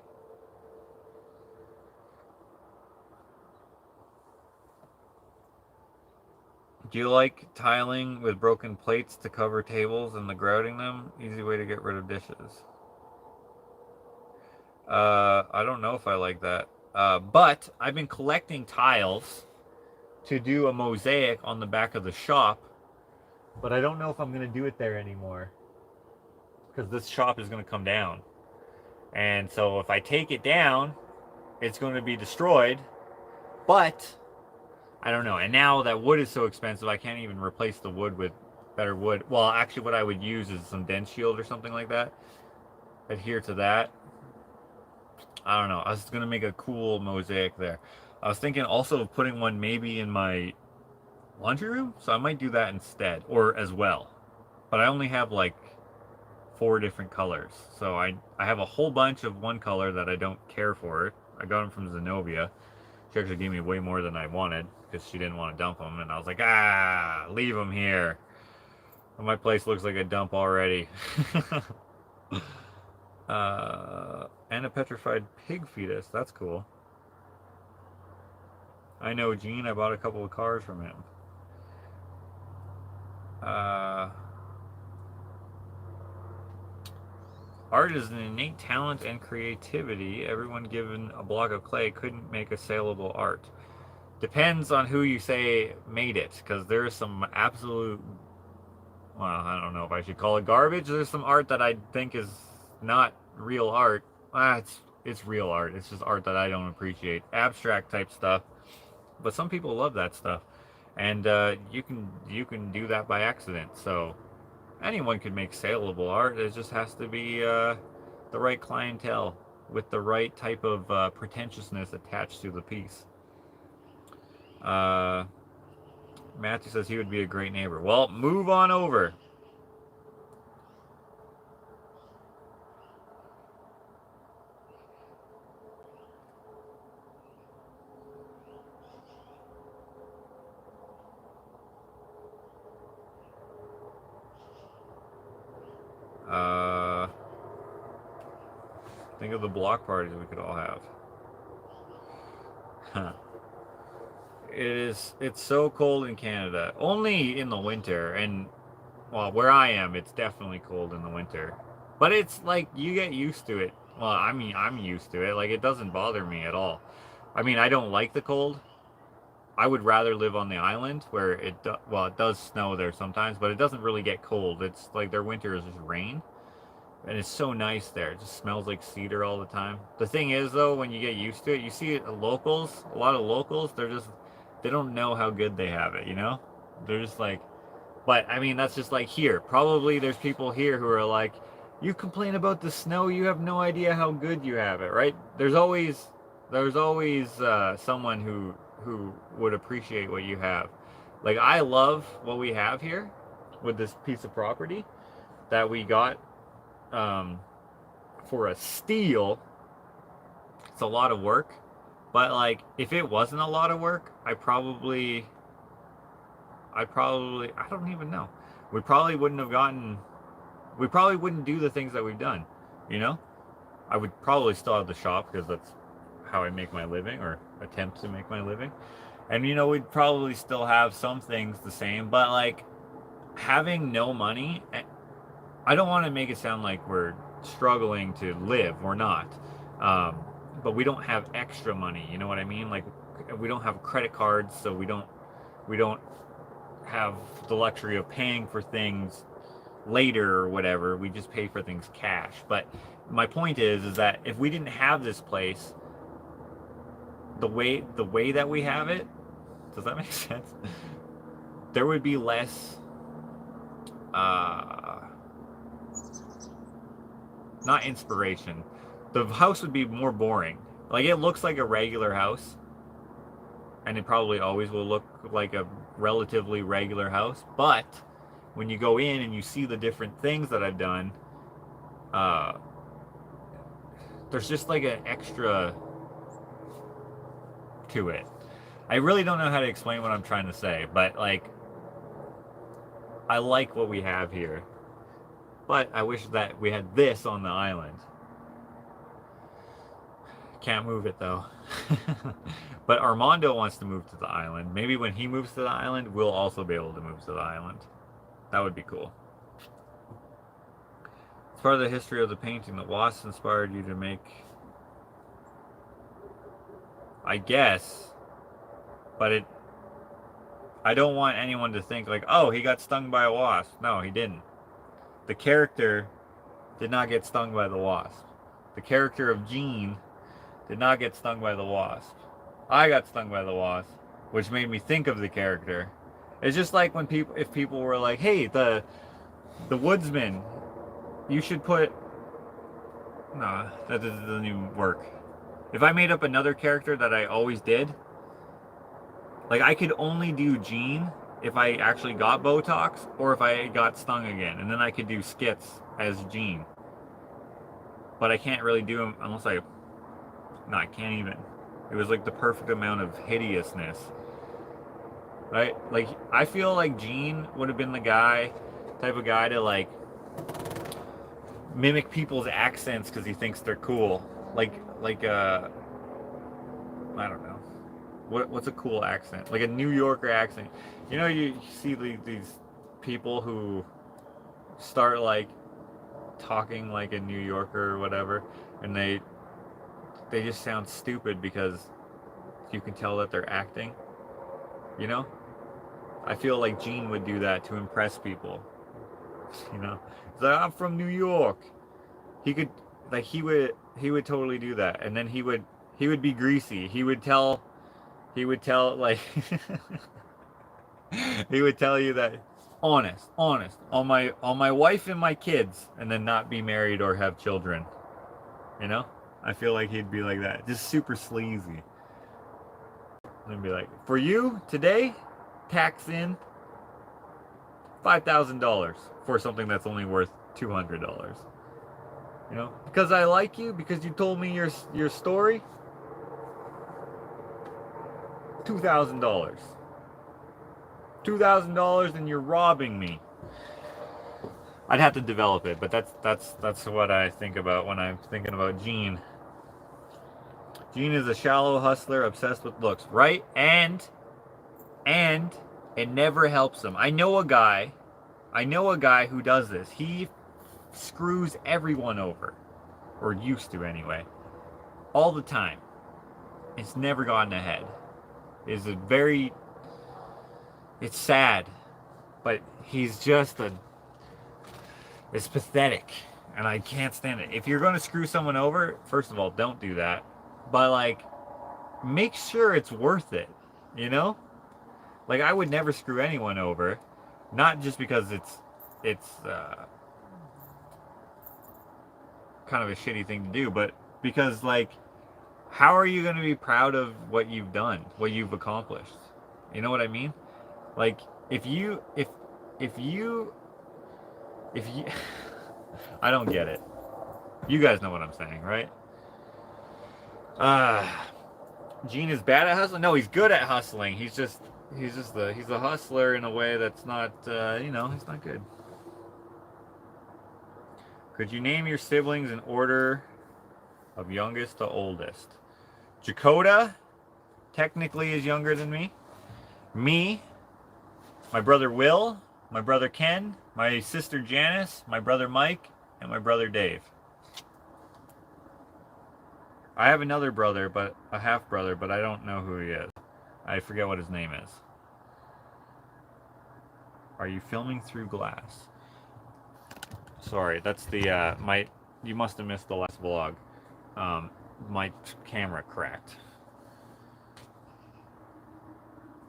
Do you like tiling with broken plates to cover tables and the grouting them? Easy way to get rid of dishes. I don't know if I like that. But I've been collecting tiles to do a mosaic on the back of the shop. But I don't know if I'm going to do it there anymore. Because this shop is going to come down. And so if I take it down, it's going to be destroyed. But I don't know. And now that wood is so expensive, I can't even replace the wood with better wood. Well, actually what I would use is some dent shield or something like that. Adhere to that. I don't know. I was gonna make a cool mosaic there. I was thinking also of putting one maybe in my laundry room, so I might do that instead, or as well. But I only have like 4 different colors, so I have a whole bunch of one color that I don't care for. I got them from Zenobia. She actually gave me way more than I wanted because she didn't want to dump them, and I was like, leave them here. My place looks like a dump already. And a petrified pig fetus. That's cool. I know Gene. I bought a couple of cars from him. Art is an innate talent and creativity. Everyone given a block of clay couldn't make a saleable art. Depends on who you say made it, because there's some absolute, well, I don't know if I should call it garbage. There's some art that I think is not real art. It's real art. It's just art that I don't appreciate. Abstract type stuff. But some people love that stuff. And you can do that by accident. So anyone can make saleable art. It just has to be the right clientele with the right type of pretentiousness attached to the piece. Matthew says he would be a great neighbor. Well, move on over. Think of the block parties we could all have. Huh. It's so cold in Canada. Only in the winter, and well, where I am, it's definitely cold in the winter. But it's like you get used to it. Well, I mean, I'm used to it. Like it doesn't bother me at all. I mean, I don't like the cold. I would rather live on the island where it does snow there sometimes, but it doesn't really get cold. It's like their winter is just rain. And it's so nice there. It just smells like cedar all the time. The thing is, though, when you get used to it, you see it, locals, a lot of locals, they don't know how good they have it, you know? They're just like, but I mean, that's just like here. Probably there's people here who are like, you complain about the snow, you have no idea how good you have it, right? There's always someone who would appreciate what you have. Like, I love what we have here with this piece of property that we got for a steal. It's a lot of work, but like if it wasn't a lot of work, I don't even know. We probably wouldn't do the things that we've done, you know? I would probably still have the shop because that's how I make my living, or attempt to make my living. And you know, we'd probably still have some things the same, but like having no money, I don't want to make it sound like we're struggling to live. We're not. But we don't have extra money. You know what I mean? Like we don't have credit cards, so we don't have the luxury of paying for things later or whatever. We just pay for things cash. But my point is that if we didn't have this place, the way that we have it, does that make sense? There would be less not inspiration. The house would be more boring. Like it looks like a regular house, and it probably always will look like a relatively regular house, but when you go in and you see the different things that I've done, there's just like an extra to it. I really don't know how to explain what I'm trying to say, but like I like what we have here, but I wish that we had this on the island. Can't move it though. But Armando wants to move to the island. Maybe when he moves to the island, we'll also be able to move to the island. That would be cool. It's part of the history of the painting. The wasp inspired you to make, I guess, but I don't want anyone to think like, oh, he got stung by a wasp. No, he didn't. The character did not get stung by the wasp. The character of Gene did not get stung by the wasp. I got stung by the wasp, which made me think of the character. It's just like when if people were like, hey, the woodsman, you should put, nah, that doesn't even work. If I made up another character that I always did, like I could only do Gene if I actually got Botox or if I got stung again, and then I could do skits as Gene. But I can't really do them unless I, no, I can't even. It was like the perfect amount of hideousness, right? Like I feel like Gene would have been the type of guy to like mimic people's accents because he thinks they're cool. Like I don't know. What's a cool accent? Like a New Yorker accent. You know, you see these people who start like talking like a New Yorker or whatever, and they just sound stupid because you can tell that they're acting. You know? I feel like Gene would do that to impress people. You know? He's like, I'm from New York. He could like he would totally do that. And then he would be greasy. He would tell like he would tell you that honest on my wife and my kids, and then not be married or have children. You know? I feel like he'd be like that. Just super sleazy. And be like, for you today, tax in $5,000 for something that's only worth $200. You know, because I like you, because you told me your story. $2,000. $2,000, and you're robbing me. I'd have to develop it, but that's what I think about when I'm thinking about Gene. Gene is a shallow hustler obsessed with looks, right? And it never helps him. I know a guy who does this. He screws everyone over, or used to anyway, all the time. It's never gotten ahead. It's sad, but he's just it's pathetic, and I can't stand it. If you're going to screw someone over, first of all, don't do that, but like, make sure it's worth it, you know? Like, I would never screw anyone over, not just because it's kind of a shitty thing to do, but because, like, how are you going to be proud of what you've done, what you've accomplished? You know what I mean? Like, if you I don't get it. You guys know what I'm saying, right? Gene is bad at hustling? No, he's good at hustling. He's a hustler in a way that's not, you know, he's not good. Could you name your siblings in order of youngest to oldest? Jakota technically is younger than me. Me, my brother Will, my brother Ken, my sister Janice, my brother Mike, and my brother Dave. I have another brother, but a half brother, but I don't know who he is. I forget what his name is. Are you filming through glass? Sorry, that's the you must have missed the last vlog. My camera cracked.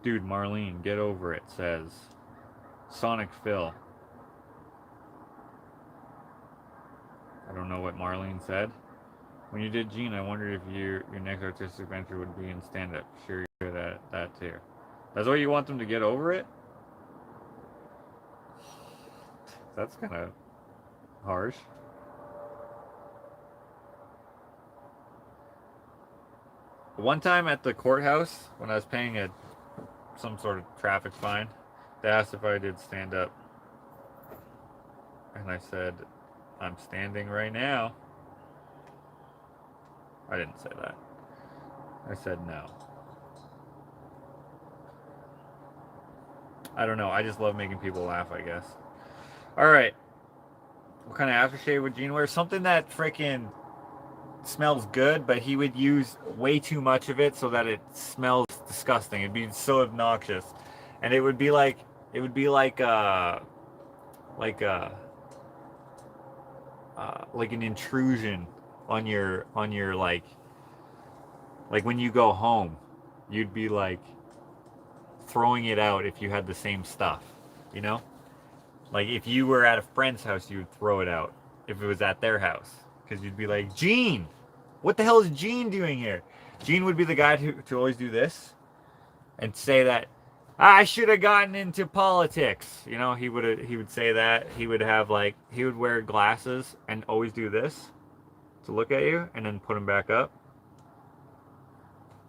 Dude, Marlene, get over it, says Sonic Phil. I don't know what Marlene said. When you did Gene, I wondered if your next artistic venture would be in stand-up. Sure, you're good at that too. That's why you want them to get over it? That's kind of harsh. One time at the courthouse, when I was paying some sort of traffic fine, they asked if I did stand-up. And I said, I'm standing right now. I didn't say that. I said no. I don't know. I just love making people laugh, I guess. Alright. What kind of aftershave would Gene wear? Something that freaking smells good, but he would use way too much of it so that it smells disgusting. It'd be so obnoxious. And it would be like an intrusion on your like when you go home, you'd be like throwing it out if you had the same stuff, you know? Like if you were at a friend's house, you would throw it out if it was at their house, because you'd be like, Gene, What the hell is Gene doing here? Gene would be the guy to always do this and say that I should have gotten into politics. You know, he would say that. He would have like, he would wear glasses and always do this to look at you and then put them back up.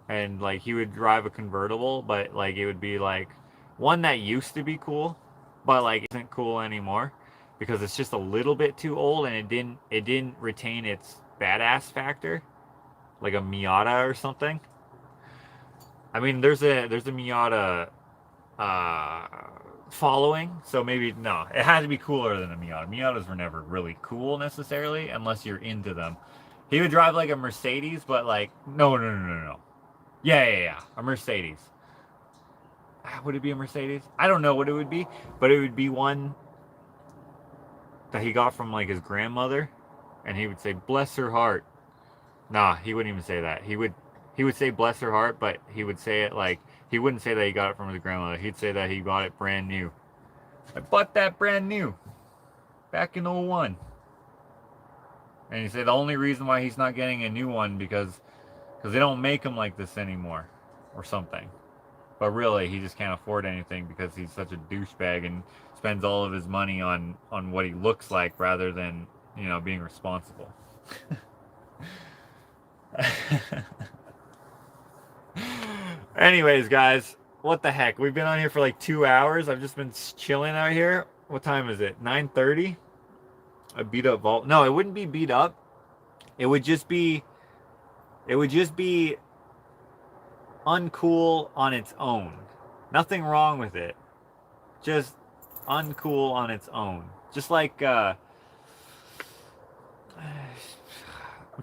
And like he would drive a convertible, but like it would be like one that used to be cool, but like isn't cool anymore because it's just a little bit too old and it didn't retain its badass factor, like a Miata or something. I mean, there's a Miata following, so maybe no, it had to be cooler than a Miata. Miatas were never really cool necessarily unless you're into them. He would drive like a Mercedes, but like no. Yeah, a Mercedes. Would it be a Mercedes? I don't know what it would be, but it would be one that he got from like his grandmother, and he would say, "Bless her heart." Nah, he wouldn't even say that. He would say "bless her heart," but he would say it like, he wouldn't say that he got it from his grandmother. He'd say that he got it brand new. I bought that brand new back in '01. And he said the only reason why he's not getting a new one because they don't make them like this anymore or something. But really, he just can't afford anything because he's such a douchebag and spends all of his money on what he looks like rather than, you know, being responsible. Anyways, guys, what the heck? We've been on here for like 2 hours. I've just been chilling out here. What time is it? 9:30? A beat up vault. No, it wouldn't be beat up. It would just be uncool on its own. Nothing wrong with it. Just uncool on its own. Just like I'm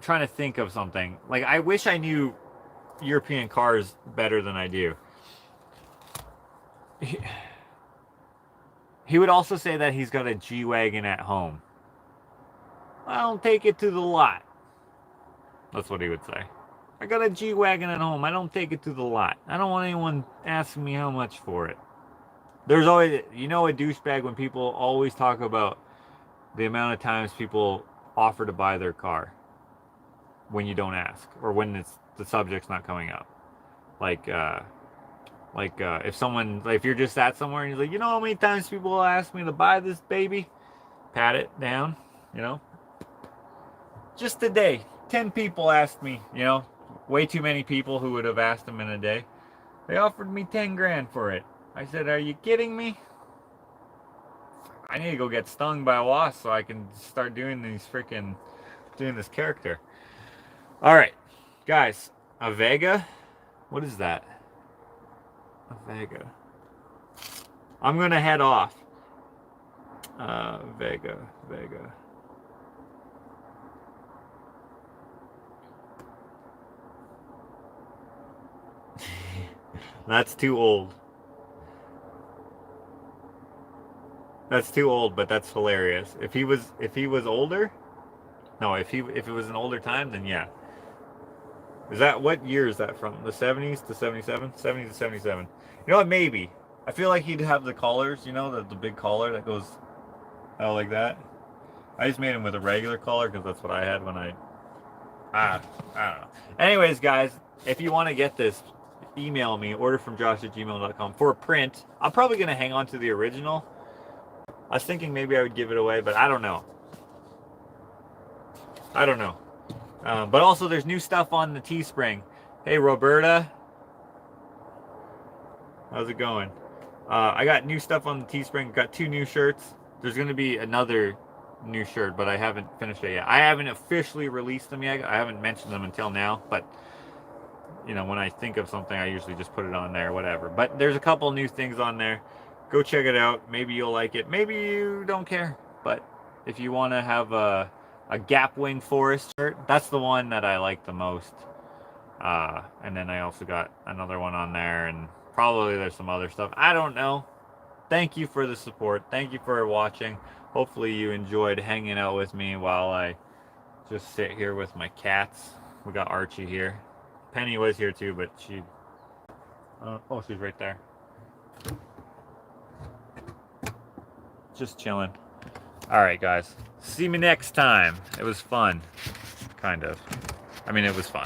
trying to think of something. Like, I wish I knew European cars better than I do. He would also say that he's got a G-Wagon at home. I don't take it to the lot. That's what he would say. I got a G-Wagon at home. I don't take it to the lot. I don't want anyone asking me how much for it. There's always, you know, a douchebag when people always talk about the amount of times people offer to buy their car when you don't ask, or when the subject's not coming up. Like if you're just at somewhere and you're like, you know how many times people will ask me to buy this baby? Pat it down, you know. Just today, 10 people asked me, you know, way too many people who would have asked them in a day. They offered me 10 grand for it. I said, are you kidding me? I need to go get stung by a wasp so I can start doing this character. All right, guys, a Vega. What is that? A Vega. I'm gonna head off. Vega. That's too old. That's too old, but that's hilarious. If he was older, no, if it was an older time, then yeah. Is that, what year is that from? The 70s to 77? 70s to 77. You know what, maybe. I feel like he'd have the collars, you know, the big collar that goes out like that. I just made him with a regular collar because that's what I had when I don't know. Anyways, guys, if you want to get this, email me, orderfromjosh@gmail.com for a print. I'm probably going to hang on to the original. I was thinking maybe I would give it away, but I don't know. But also, there's new stuff on the Teespring. Hey, Roberta. How's it going? I got new stuff on the Teespring. Got 2 new shirts. There's going to be another new shirt, but I haven't finished it yet. I haven't officially released them yet. I haven't mentioned them until now, but you know, when I think of something, I usually just put it on there, whatever. But there's a couple new things on there. Go check it out. Maybe you'll like it. Maybe you don't care. But if you want to have a Gap Wing Forest shirt, that's the one that I like the most. And then I also got another one on there, and probably there's some other stuff. I don't know. Thank you for the support. Thank you for watching. Hopefully you enjoyed hanging out with me while I just sit here with my cats. We got Archie here. Penny was here too, but she... oh, she's right there. Just chilling. Alright, guys. See me next time. It was fun. Kind of. I mean, it was fun.